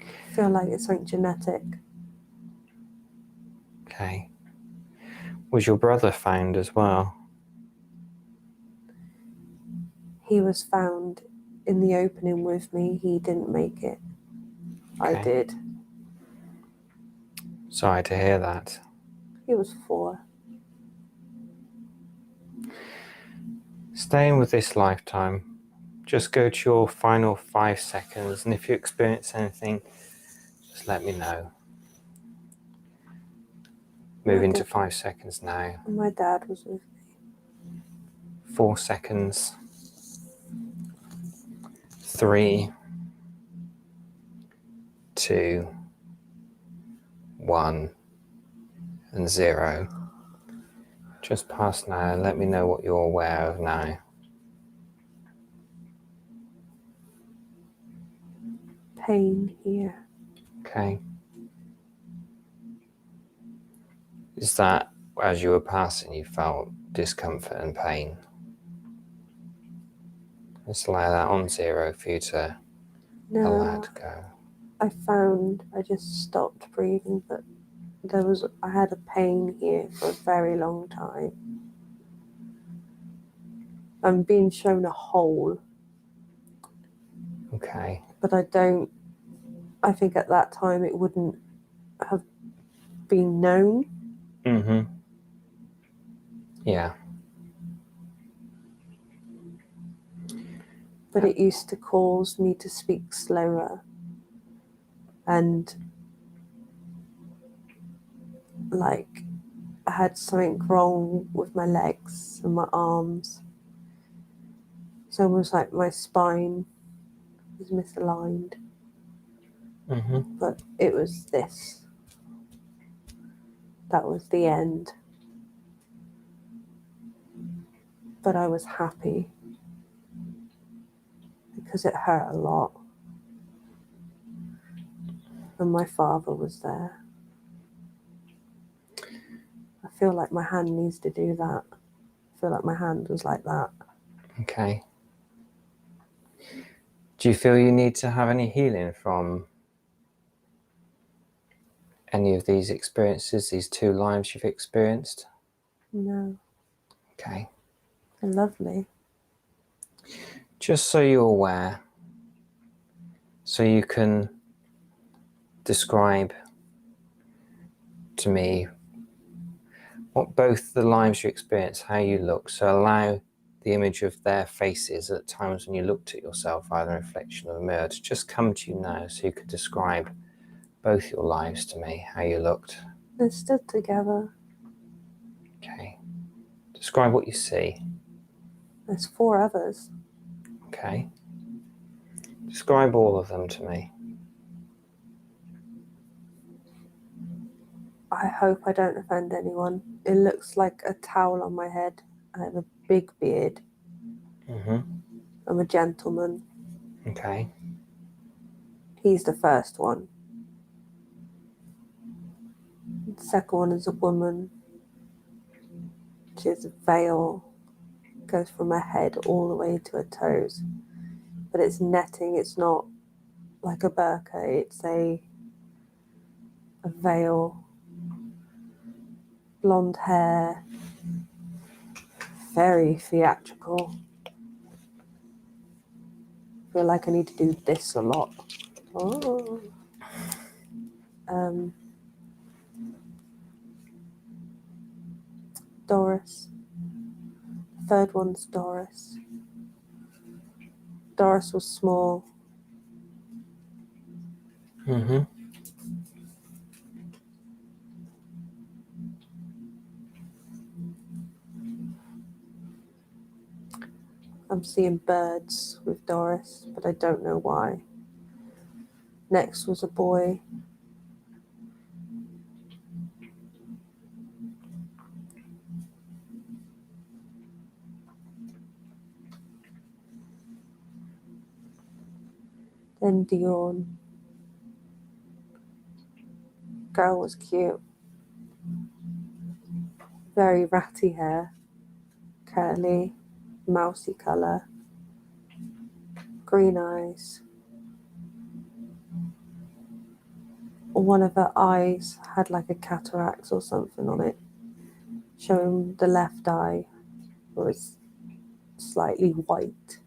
I feel like it's something genetic. Okay. Was your brother found as well? He was found in the opening with me. He didn't make it. Okay. I did. Sorry to hear that. He was 4. Staying with this lifetime, just go to your final 5 seconds, and if you experience anything, just let me know. Moving to 5 seconds now. My dad was with me. 4 seconds. 3, 2, 1, and 0. Just pass now. Let me know what you're aware of now. Pain here. Okay. Is that as you were passing you felt discomfort and pain? Just allow that on 0 for you to allow it to go. I just stopped breathing, but I had a pain here for a very long time. I'm being shown a hole. Okay. But I think at that time it wouldn't have been known. Mm-hmm. Yeah. But it used to cause me to speak slower. And like I had something wrong with my legs and my arms. It's almost like my spine was misaligned. Mm-hmm. But it was this. That was the end. But I was happy because it hurt a lot. And my father was there. I feel like my hand needs to do that. I feel like my hand was like that. Okay. Do you feel you need to have any healing from any of these experiences, these 2 lives you've experienced? No, Okay. they're lovely. Just so you're aware, so you can describe to me what both the lives you experience, how you look. So allow the image of their faces at times when you looked at yourself, either a reflection or a mirror, to just come to you now, so you could describe both your lives to me, how you looked. They stood together. Okay. Describe what you see. There's 4 others. Okay. Describe all of them to me. I hope I don't offend anyone. It looks like a towel on my head. I have a big beard. Mm-hmm. I'm a gentleman. Okay. He's the first one. The second one is a woman. She has a veil. Goes from her head all the way to her toes. But it's netting. It's not like a burqa. It's a veil. Blonde hair. Very theatrical. I feel like I need to do this a lot. Oh. Doris. Third one's Doris. Doris was small. Mm-hmm. I'm seeing birds with Doris, but I don't know why. Next was a boy. Then Dion. Girl was cute. Very ratty hair. Curly. Mousy colour. Green eyes. One of her eyes had like a cataract or something on it, showing the left eye was slightly white.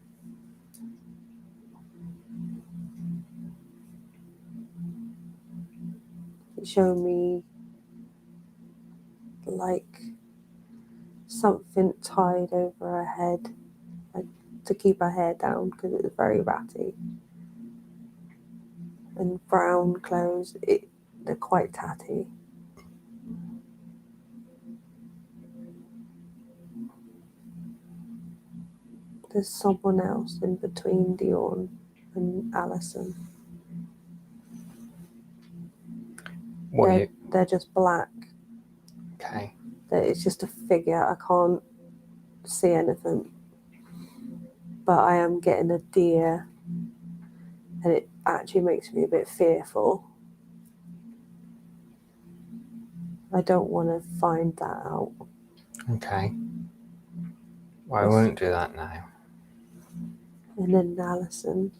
It showed me like something tied over her head, like to keep her hair down because it was very ratty. And brown clothes, they're quite tatty. There's someone else in between Dion and Alison. They're just black. Okay. It's just a figure. I can't see anything. But I am getting a deer, and it actually makes me a bit fearful. I don't want to find that out. Okay. Well, I won't do that now. And then Alison.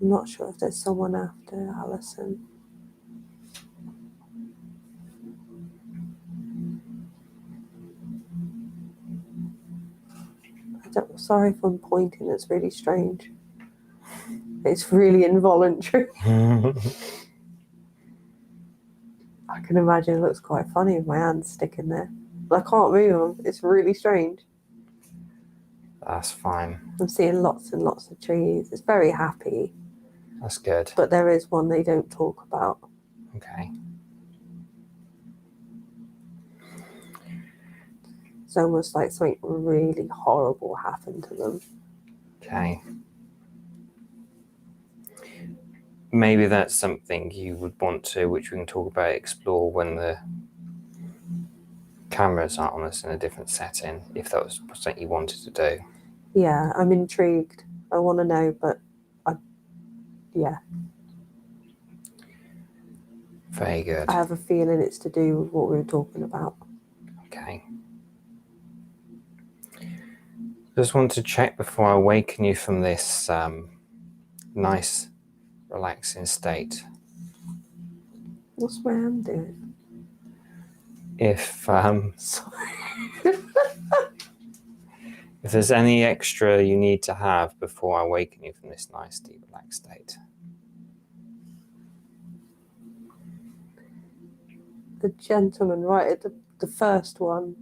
I'm not sure if there's someone after Alison. Sorry if I'm pointing, it's really strange. It's really involuntary. I can imagine it looks quite funny with my hands sticking there. But I can't move them. It's really strange. That's fine. I'm seeing lots and lots of trees. It's very happy. That's good. But there is one they don't talk about. Okay. It's almost like something really horrible happened to them. Okay. Maybe that's something you would want to, which we can talk about, explore when the cameras aren't on us in a different setting, if that was something you wanted to do. Yeah, I'm intrigued. I want to know, but yeah. Very good. I have a feeling it's to do with what we were talking about. Okay. Just want to check before I awaken you from this nice, relaxing state. What's my hand doing? If Sorry. if there's any extra you need to have before I awaken you from this nice, deep, relaxed state. The gentleman right at the first one,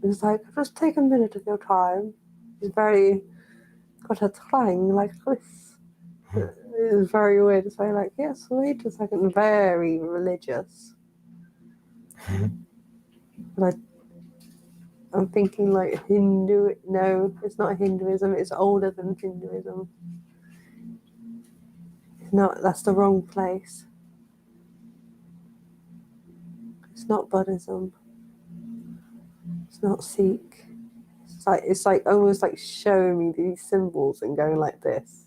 he was like, just take a minute of your time. He's very got a twang like this. It was very weird. It's very like, yes, wait a second, very religious. But I'm thinking like Hindu. No, it's not Hinduism. It's older than Hinduism. It's not. That's the wrong place. It's not Buddhism. It's not Sikh. It's like almost like showing me these symbols and going like this.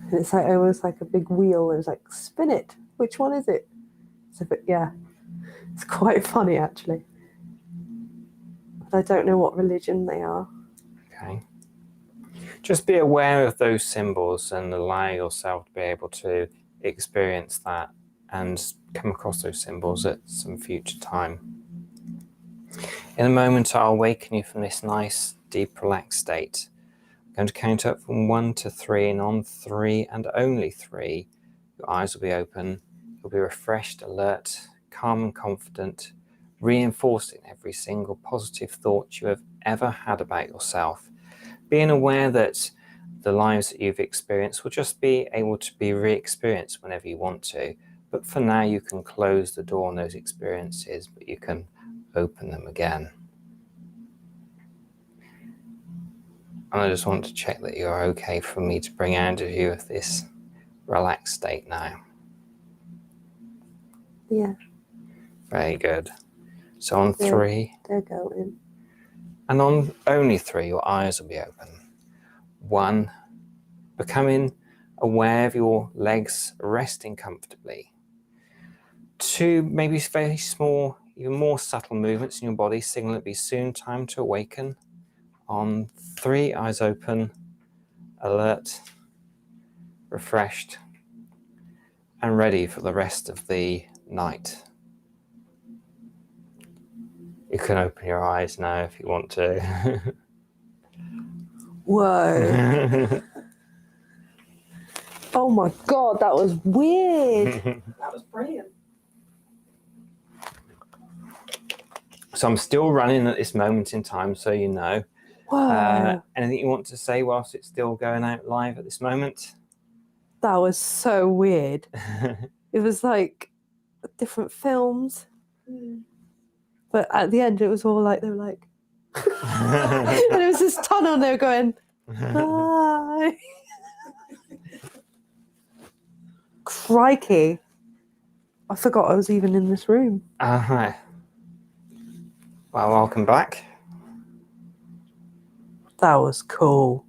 And it's like almost like a big wheel, and it's like, spin it. Which one is it? It's a bit, yeah. It's quite funny actually. But I don't know what religion they are. Okay. Just be aware of those symbols and allow yourself to be able to experience that and come across those symbols at some future time. In a moment, I'll awaken you from this nice, deep, relaxed state. I'm going to count up from 1 to 3, and on 3 and only 3, your eyes will be open. You'll be refreshed, alert, calm and confident, reinforcing every single positive thought you have ever had about yourself. Being aware that the lives that you've experienced will just be able to be re-experienced whenever you want to. But for now, you can close the door on those experiences, but you can open them again. And I just want to check that you're okay for me to bring out of you of this relaxed state now. Yeah. Very good. So on 3, They're going. and on only 3, your eyes will be open. 1, becoming aware of your legs resting comfortably. 2, maybe very small, even more subtle movements in your body, signal it'll be soon time to awaken. On 3, eyes open, alert, refreshed, and ready for the rest of the night. You can open your eyes now if you want to. Whoa. Oh my God, that was weird. That was brilliant. So I'm still running at this moment in time, so you know. Whoa. Anything you want to say whilst it's still going out live at this moment? That was so weird. It was like different films. But at the end, it was all like, they were like, and it was this tunnel, and they were going, bye. Crikey. I forgot I was even in this room. Well, welcome back. That was cool.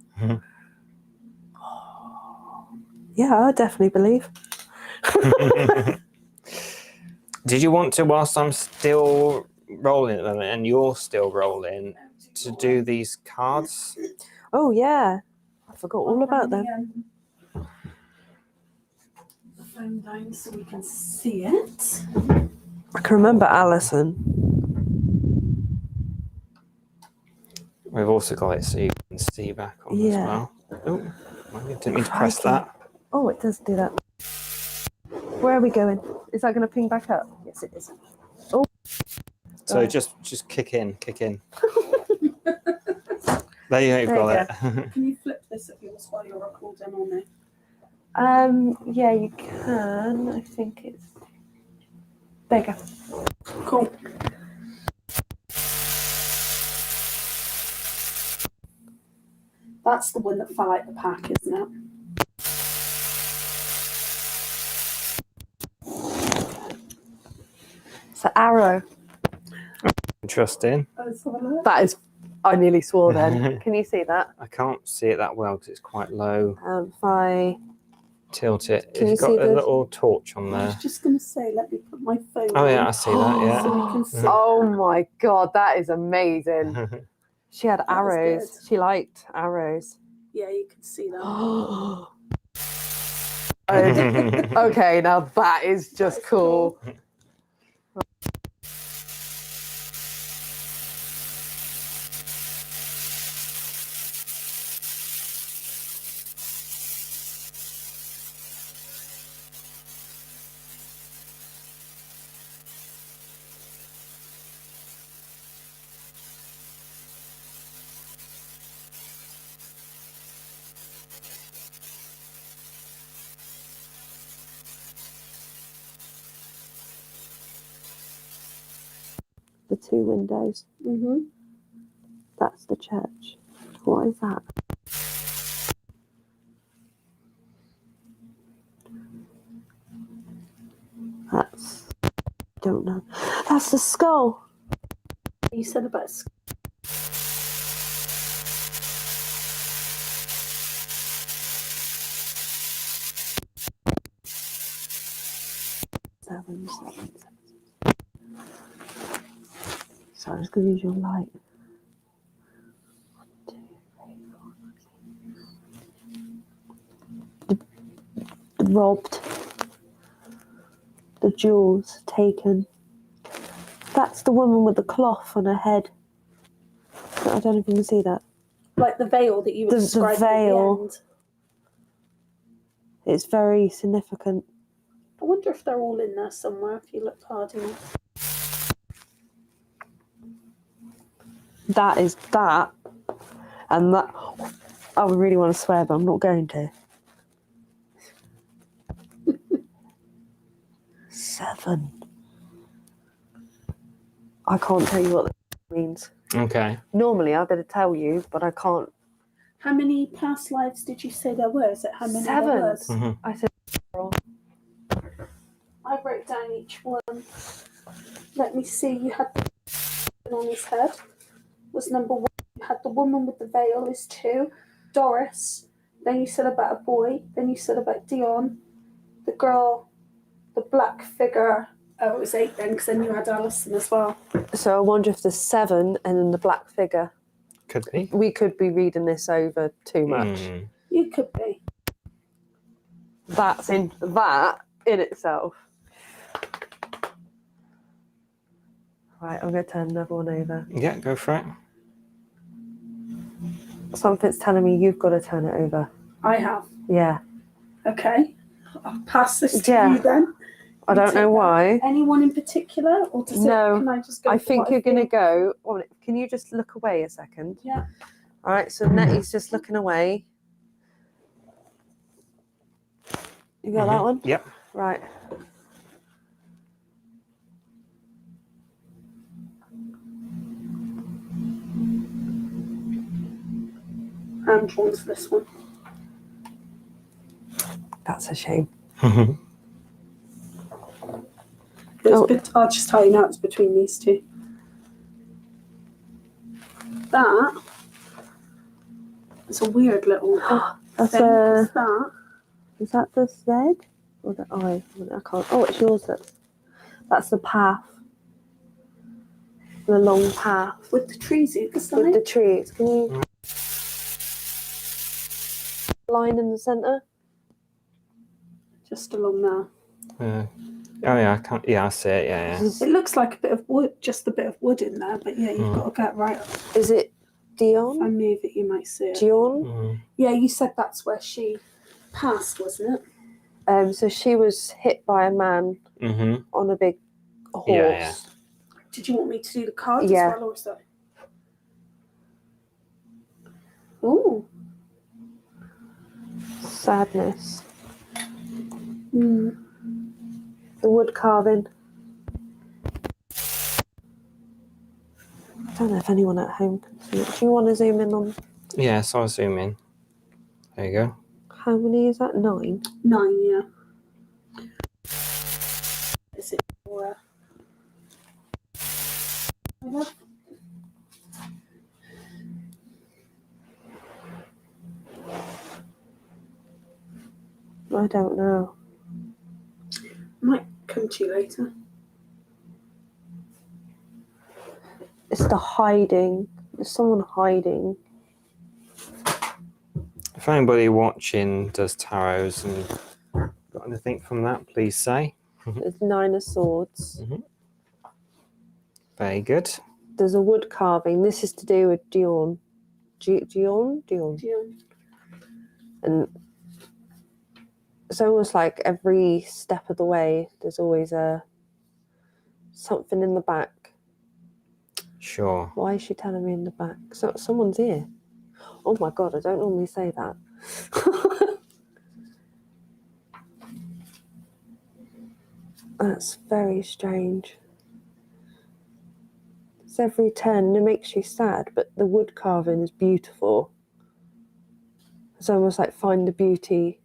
Yeah, I definitely believe. Did you want to, whilst I'm still rolling at the moment and you're still rolling, to do these cards? Oh, yeah. I forgot all about them. The phone down so we can see it. I can remember Alison. We've also got it so you can see back on as well. Oh, I didn't mean to press that. Oh, it does do that. Where are we going? Is that going to ping back up? Yes, it is. Oh. So just kick in. There you go, got it. Can you flip this at yours while you're recording on it? Yeah, you can. I think it's bigger. Cool. That's the one that fell out the pack, isn't it? It's an arrow. Interesting. Let's have a look. That is, I nearly swore then. Can you see that? I can't see it that well because it's quite low. If I Tilt it. Can you It's got see a the- little torch on I was there. just going to say, let me put my phone Oh yeah, I on. see that. Yeah. So we can see. Oh my god, that is amazing. She had That was arrows. good. She liked arrows. Yeah, you can see that. Okay, now that is just That is cool. The two windows. Mm-hmm. That's the church. What is that? That's... don't know. That's the skull. You said about Seven. So I'm just going to use your light. 1, 2, 3, 4. Robbed. The jewels taken. That's the woman with the cloth on her head. I don't know if you can see that. like the veil that you were The describing veil. at the end. It's very significant. I wonder if they're all in there somewhere if you look hard enough. That is that. And that. I would really want to swear, but I'm not going to. 7. I can't tell you what that means. Okay. Normally, I'd better tell you, but I can't. How many past lives did you say there were? Is it how many 7. there was? Mhm. I said. I wrote down each one. Let me see. You had the on his head was number 1. You had the woman with the veil is 2. Doris. Then you said about a boy. Then you said about Dion. The girl, the black figure. Oh, it was 8 then, because then you had Alison as well. So I wonder if there's 7 and then the black figure. Could be. We could be reading this over too much. Mm. You could be. That's in that in itself. Right, I'm going to turn another one over. Yeah, go for it. Something's telling me you've got to turn it over. I have. Yeah. Okay. I'll pass this to Yeah. you then. I don't know why. Anyone in particular? Or does No. it, can I just go I for think what you're going to think? go. Oh, can you just look away a second? Yeah. All right, so Nettie's just looking away. You got that one? Yep. Right. I'm drawn for this one. That's a shame. I'll just tell you now, it's between these two. That is a weird little That's thing. a. Is that? Is that the Z or the I? I can't. Oh, it's yours. That's the path. The long path With the trees either side? with the trees. Can you line in the centre? Just along there. Oh yeah, I can't. Yeah, I see it. Yeah, yeah. It looks like a bit of wood, just a bit of wood in there, but yeah, you've got to get right up. Is it If I Dion? move it, you might see it. Dion? Mm. Yeah, you said that's where she passed, wasn't it? So she was hit by a man Mhm. on a big horse. Yeah, yeah. Did you want me to do the card Yeah. as well, or is that? Ooh. Sadness. Mm. The wood carving. I don't know if anyone at home can see it. Do you want to zoom in on? Yeah, so I'll zoom in. There you go. How many is that? 9? 9, yeah. Is it for I don't know. might come to you later. It's the hiding. There's someone hiding. If anybody watching does tarots and got anything from that, please say. There's 9 of Swords. Very good. There's a wood carving. This is to do with Dion. Dion? And it's almost like every step of the way, there's always something in the back. Sure. Why is she telling me in the back? So someone's here. Oh my God, I don't normally say that. That's very strange. It's every turn and it makes you sad, but the wood carving is beautiful. It's almost like find the beauty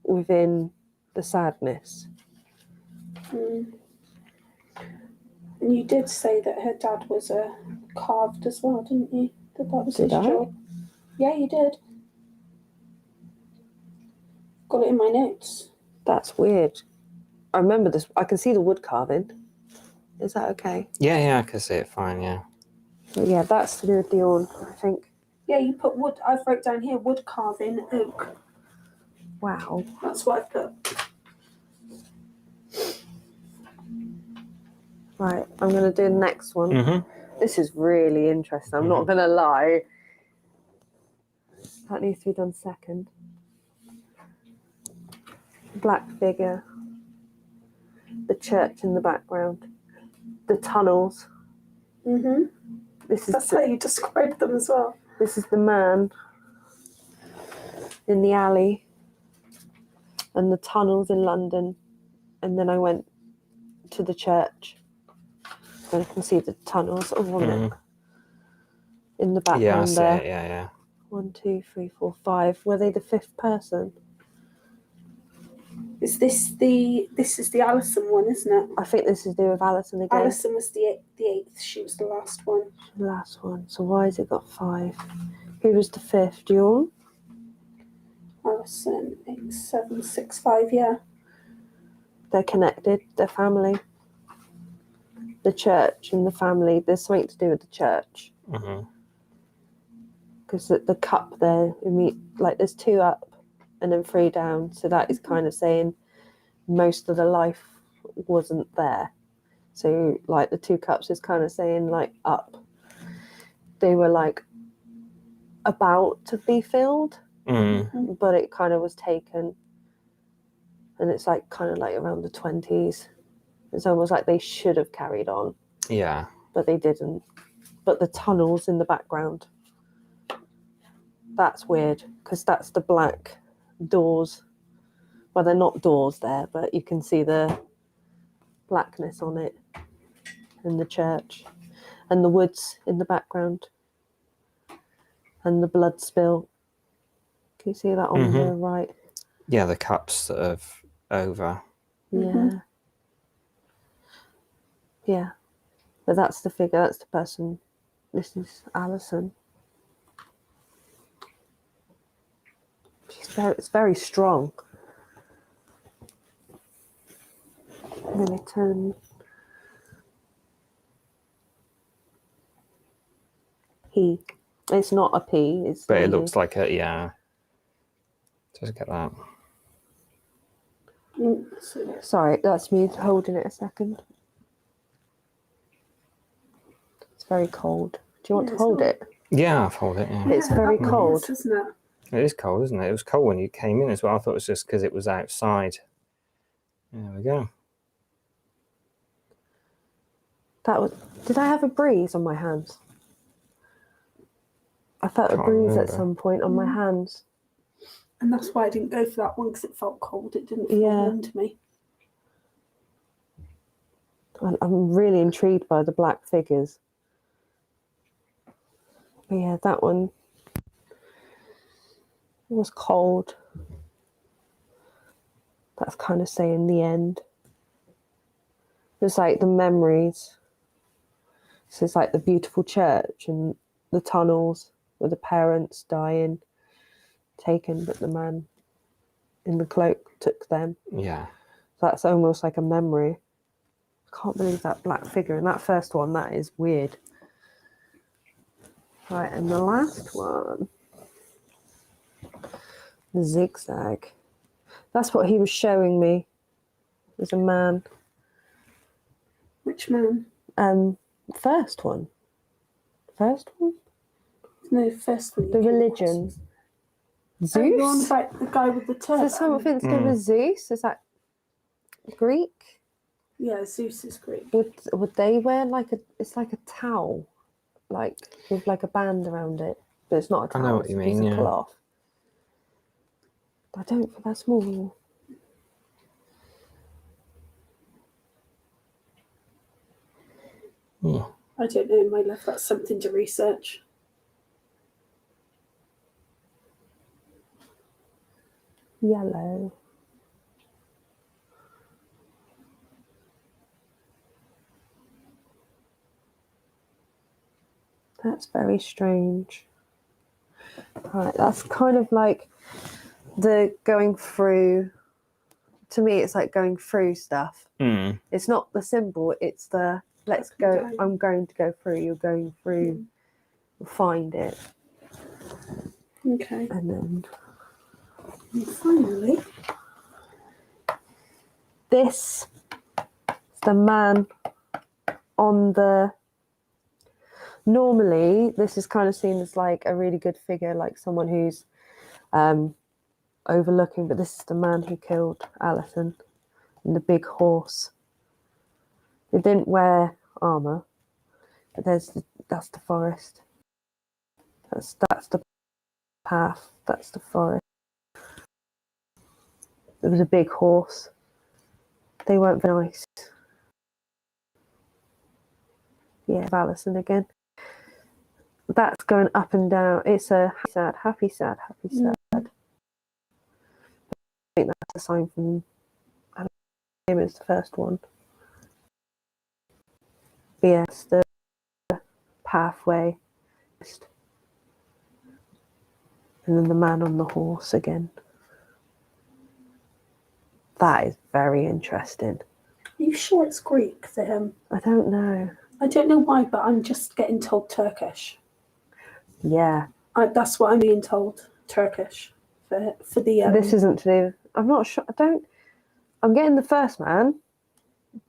within the sadness. And you did say that her dad was carved as well, didn't you? That was his job. Yeah, you did. Got it in my notes. That's weird. I remember this. I can see the wood carving. Is that okay? Yeah, I can see it fine, yeah. But yeah, that's to do with Dion, I think. Yeah, you put wood. I've wrote down here wood carving oak. Wow. That's what I've put. Right, I'm going to do the next one. This is really interesting. I'm not going to lie. That needs to be done second. Black figure. The church in the background. The tunnels. That's how you described them as well. This is the man in the alley and the tunnels in London. And then I went to the church. And I can see the tunnels in the background Yeah, I see there. it, yeah. 1, 2, 3, 4, 5. Were they the 5th person? Is this is the Alison one, isn't it? I think this is to do with Alison again. Alison was the 8th. She was the last one. The last one. So why has it got 5? Who was the 5th? Dion? Alison, 8, 7, 6, 5. Yeah. They're connected. They're family. The church and the family. There's something to do with the church. Because the cup there, there's 2 up and then 3 down. So that is kind of saying most of the life wasn't there. So like the 2 cups is kind of saying like up. They were like about to be filled, but it kind of was taken. And it's like kind of like around the 20s. It's almost like they should have carried on. Yeah. But they didn't. But the tunnels in the background. That's weird because that's the black doors. Well, they're not doors there, but you can see the blackness on it in the church. And the woods in the background. And the blood spill. Can you see that on the right? Yeah, the cups sort of over. Yeah. Yeah. But that's the figure, that's the person. This is Alison. It's very strong. I'm going to turn. He. It's not a P. But it looks like a, yeah. Just get that. Sorry, that's me holding it a second. It's very cold. Do you want to hold it? Yeah, I'll hold it, yeah. It's very cold. Isn't it? It is cold, isn't it? It was cold when you came in as well. I thought it was just because it was outside. There we go. Did I have a breeze on my hands? I felt a breeze at some point on my hands. And that's why I didn't go for that one, because it felt cold. It didn't feel warm to me. I'm really intrigued by the black figures. But yeah, that one. It was cold. That's kind of saying the end. It's like the memories. So it's like the beautiful church and the tunnels with the parents dying, taken, but the man in the cloak took them. Yeah. So that's almost like a memory. I can't believe that black figure. And that first one, that is weird. Right, and the last one, the zigzag. That's what he was showing me. There's a man. Which man? First one. First one? No, first one. The religion. Zeus? Oh, you're on about the guy with the turban. Is there something to do with Zeus? Is that Greek? Yeah, Zeus is Greek. Would they wear like it's like a towel, like with like a band around it, but it's not a towel. I know what it's you a piece mean, of yeah. cloth. I don't think that's more. I don't know, my love. That's something to research. Yellow. That's very strange. Right, that's kind of like the going through. To me, it's like going through stuff. It's not the symbol, it's the let's go. Down. I'm going to go through, you're going through, we'll find it. Okay. And then And finally, this is the man on the. Normally, this is kind of seen as like a really good figure, like someone who's overlooking, but this is the man who killed Alison and the big horse. They didn't wear armor, but that's the forest. That's the path. That's the forest. There was a big horse. They weren't very nice. Yeah, Alison again. That's going up and down. It's a happy, sad. I think that's a sign from. I don't know, it's the first one. But yes, the pathway. And then the man on the horse again. That is very interesting. are you sure it's Greek for him? I don't know. I don't know why, but I'm just getting told Turkish. Yeah. That's what I'm being told. Turkish for the. This isn't to do. I'm not sure. I'm getting the first man,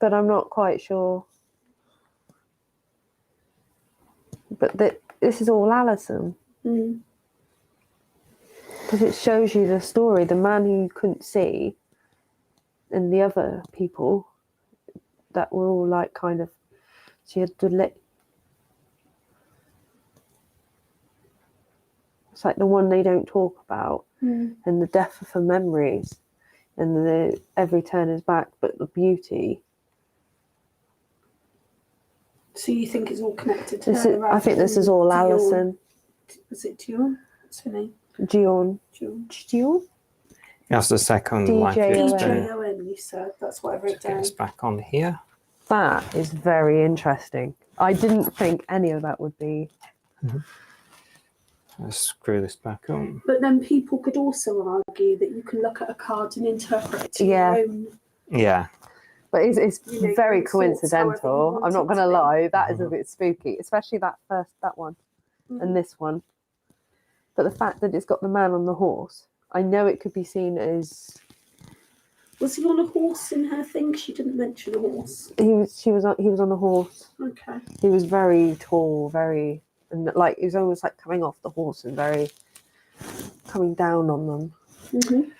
but I'm not quite sure. But this is all Alison. Because it shows you the story. The man who you couldn't see and the other people that were all like kind of. She had to let. It's like the one they don't talk about, and the death of her memories, and the every turn is back, but the beauty. So you think it's all connected to her? I think this is all Alison. Was it Dion? What's her name? Gion. That's the second DJ life. DJON, you said. That's what I wrote down. It's back on here. That is very interesting. I didn't think any of that would be. Let's screw this back on. But then people could also argue that you can look at a card and interpret it to Yeah. your own. Yeah. But it's You know, very your thoughts, however you coincidental. want I'm not it going to to be. lie. That is a bit spooky, especially that one, and this one. But the fact that it's got the man on the horse, I know it could be seen as. Was he on a horse in her thing? She didn't mention a horse. He was on the horse. Okay. He was very tall, and like he was almost like coming off the horse and very coming down on them. Mm-hmm.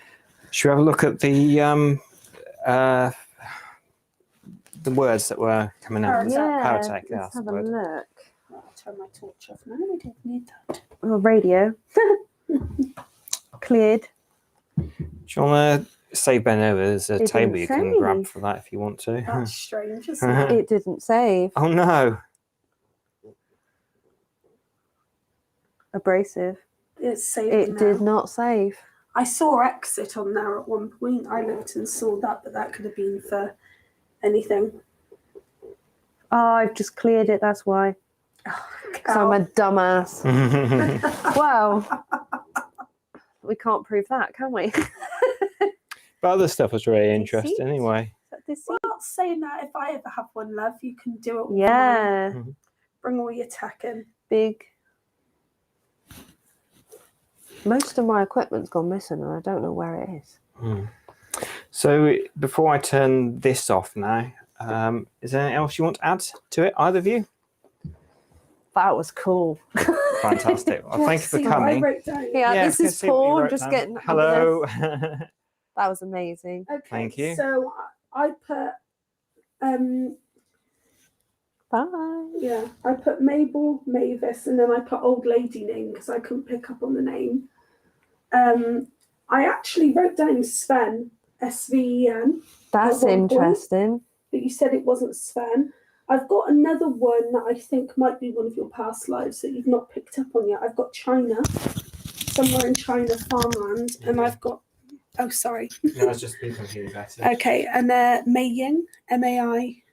Should we have a look at the words that were coming out? Power tech, yeah, Let's that's have the a word. look. I'll turn my torch off now. We don't need that. Oh, radio. Cleared. Do you want to say, Benno, there's a It table didn't you can say. grab for that if you want to? That's strange, isn't it? It didn't save. Oh no. Abrasive. It's saved. It did not save. I saw exit on there at one point. I looked and saw that, but that could have been for anything. Oh, I've just cleared it. That's why. So I'm a dumbass. Well, we can't prove that, can we? But other stuff was really interesting anyway. Well, not saying that if I ever have one, love, you can do it. Yeah. Bring all your tech in. Big. Most of my equipment's gone missing and I don't know where it is. So before I turn this off now, is there anything else you want to add to it, either of you? That was cool. Fantastic. Well, thank you for coming. Yeah, this is Paul. Just getting hello. That was amazing. Okay, Thank you. So I put Bye. yeah, I put Mabel, Mavis, and then I put old lady name because I couldn't pick up on the name. I actually wrote down Sven, S-V-E-N. That's interesting. But you said it wasn't Sven. I've got another one that I think might be one of your past lives that you've not picked up on yet. I've got China, somewhere in China, farmland, and I've got. Oh, sorry. No, I was just being completely better. Okay, and Mei Ying, M-A-I,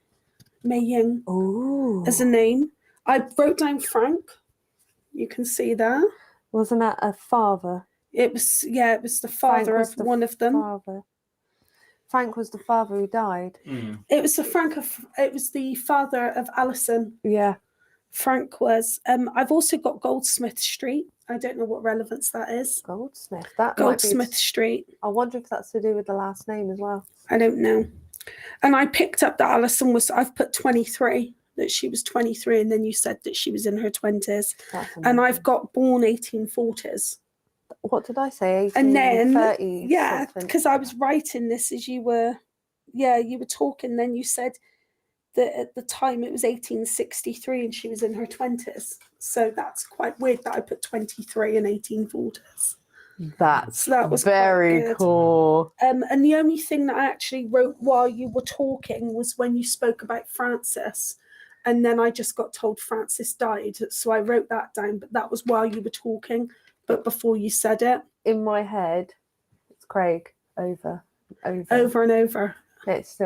Mei Ying. Ooh. As a name. I wrote down Frank. You can see there. Wasn't that a father? It was the father of one of them. Father. Frank was the father who died. It was the father of Alison. Yeah. Frank was. I've also got Goldsmith Street. I don't know what relevance that is. Goldsmith. Goldsmith Street. I wonder if that's to do with the last name as well. I don't know. And I picked up that Alison was. I've put 23. That she was 23, and then you said that she was in her 20s. And I've got born 1840s. What did I say? 1830s. And then, 30s, yeah, something. because I was writing this as you were talking. Then you said that at the time it was 1863 and she was in her 20s. So that's quite weird that I put 23 and 1840s. That was very cool. And the only thing that I actually wrote while you were talking was when you spoke about Francis. And then I just got told Francis died. So I wrote that down, but that was while you were talking. But before you said it. In my head, it's Craig over and over. It's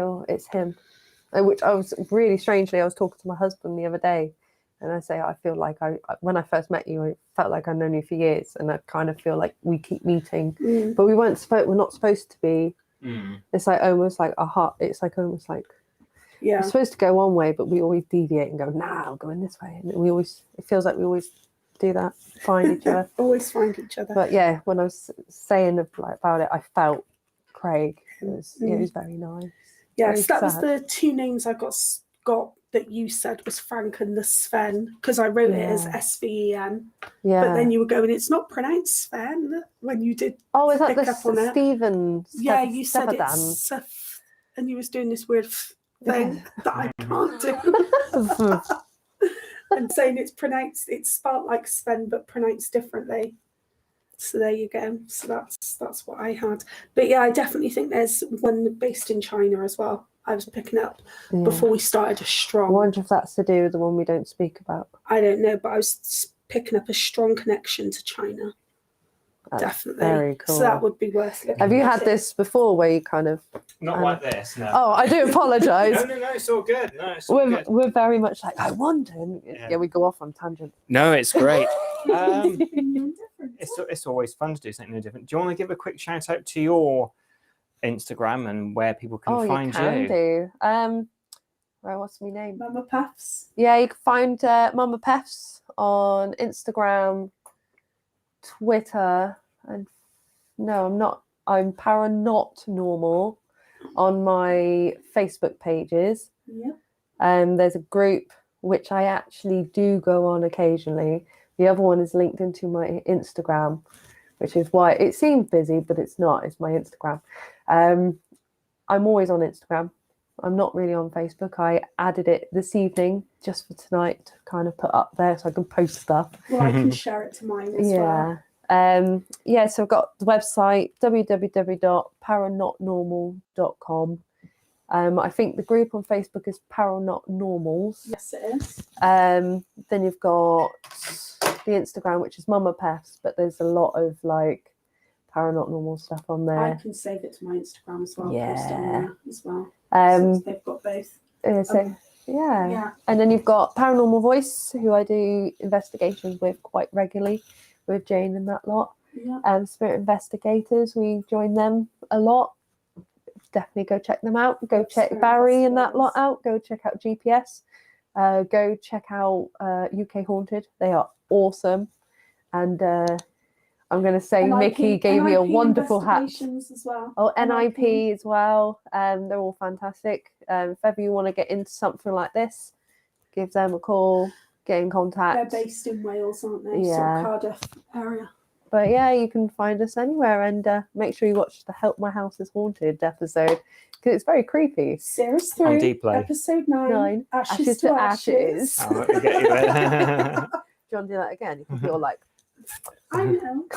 him. Which I was really strangely, I was talking to my husband the other day, and I say, I feel like when I first met you, I felt like I'd known you for years, and I kind of feel like we keep meeting, but we're not supposed to be. It's like almost like a heart. It's like almost like we're supposed to go one way, but we always deviate and go, I'm going this way, and it feels like we always do that, find each other. Always find each other. But yeah, when I was saying about it, I felt Craig. It was very nice. Yes, that was the two names I got that you said was Frank and the Sven, because I wrote it as S-V-E-N. Yeah. But then you were going, it's not pronounced Sven when you did. Oh, is that the Stephen? Yeah, you said it's and you was doing this weird thing that I can't do. And saying it's spelled like Sven but pronounced differently. So there you go. So that's what I had. But yeah, I definitely think there's one based in China as well. I was picking up before we started a strong. I wonder if that's to do with the one we don't speak about. I don't know, but I was picking up a strong connection to China. That's definitely. Very cool. So that would be worth looking Have you had this before where you kind of... Not like this, no. Oh, I do apologise. No, it's all good. No, it's all good. We're very much like, I wonder. Yeah, we go off on tangent. No, it's great. It's always fun to do something new different. Do you want to give a quick shout out to your Instagram and where people can find you? You can do. What's my name? Mama Peffs. Yeah, you can find Mama Peffs on Instagram, Twitter, and no, I'm not. I'm Paranormal on my Facebook pages. Yeah. There's a group which I actually do go on occasionally. The other one is linked into my Instagram, which is why it seems busy, but it's not. It's my Instagram. I'm always on Instagram. I'm not really on Facebook. I added it this evening just for tonight to kind of put up there so I can post stuff. Well, I can share it to mine as well. So I've got the website, www.paranotnormal.com. I think the group on Facebook is Paranotnormals. Yes, it is. Then you've got the Instagram, which is Mama Peffs, but there's a lot of like paranormal stuff on I there. can save it to my Instagram as well. Yeah. Post on there as well. Um, So they've got both. So yeah. Yeah. And then you've got Paranormal Voice, who I do investigations with quite regularly, with Jane and that lot. Yeah. Spirit Investigators, we join them a lot. Definitely go check them out. Go check Spirit Barry and that Investigators. lot out. Go check out GPS. Go check out UK Haunted. They are awesome. And I'm going to say Mickey gave me a wonderful hat. As well. Oh, NIP as well. They're all fantastic. If ever you want to get into something like this, give them a call, get in contact. They're based in Wales, aren't they? Yeah. Sort of Cardiff area. But yeah, you can find us anywhere, and make sure you watch the Help My House is Haunted episode, because it's very creepy. Series On 3, Dplay. episode 9, Ashes to to Ashes. Ashes. Oh, let me get you there. Do you want to do that again? You can feel like... I know.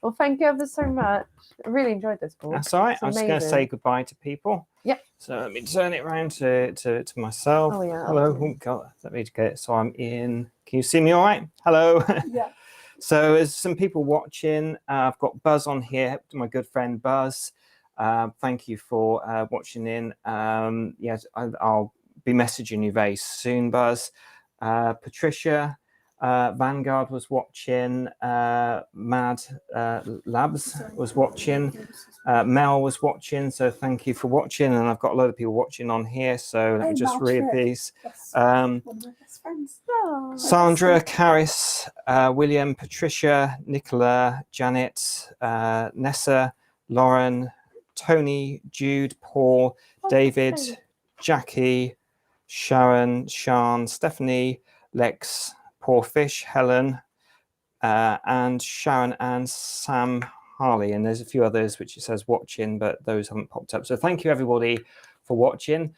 Well, thank you ever so much. I really enjoyed this, Paul. That's all right. It's I'm just going to amazing. say goodbye to people. Yep. So let me turn it around to myself. Oh, yeah. Hello. Oh, God. Let me get it. So I'm in. Can you see me all right? Hello. Yeah. So there's some people watching. I've got Buzz on here, my good friend Buzz. Thank you for watching in. Yes, I'll be messaging you very soon, Buzz. Patricia, Vanguard was watching. Mad Labs was watching. Mel was watching. So thank you for watching. And I've got a load of people watching on here. So let me just read these. One of my best friends. Oh, Sandra, Caris, William, Patricia, Nicola, Janet, Nessa, Lauren, Tony, Jude, Paul, David, Jackie, Sharon, Sean, Stephanie, Lex, Poor Fish, Helen, and Sharon and Sam Harley. And there's a few others which it says watching, but those haven't popped up. So thank you everybody for watching.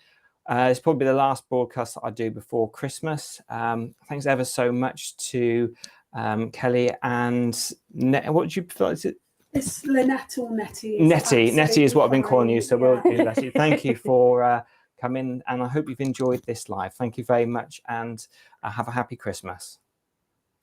It's probably the last broadcast that I do before Christmas. Thanks ever so much to Kelly and what did you prefer? Is it? It's Lynette or Nettie. Nettie is what I've been calling you. So we'll do Nettie. Thank you for coming, and I hope you've enjoyed this live. Thank you very much, and have a happy Christmas.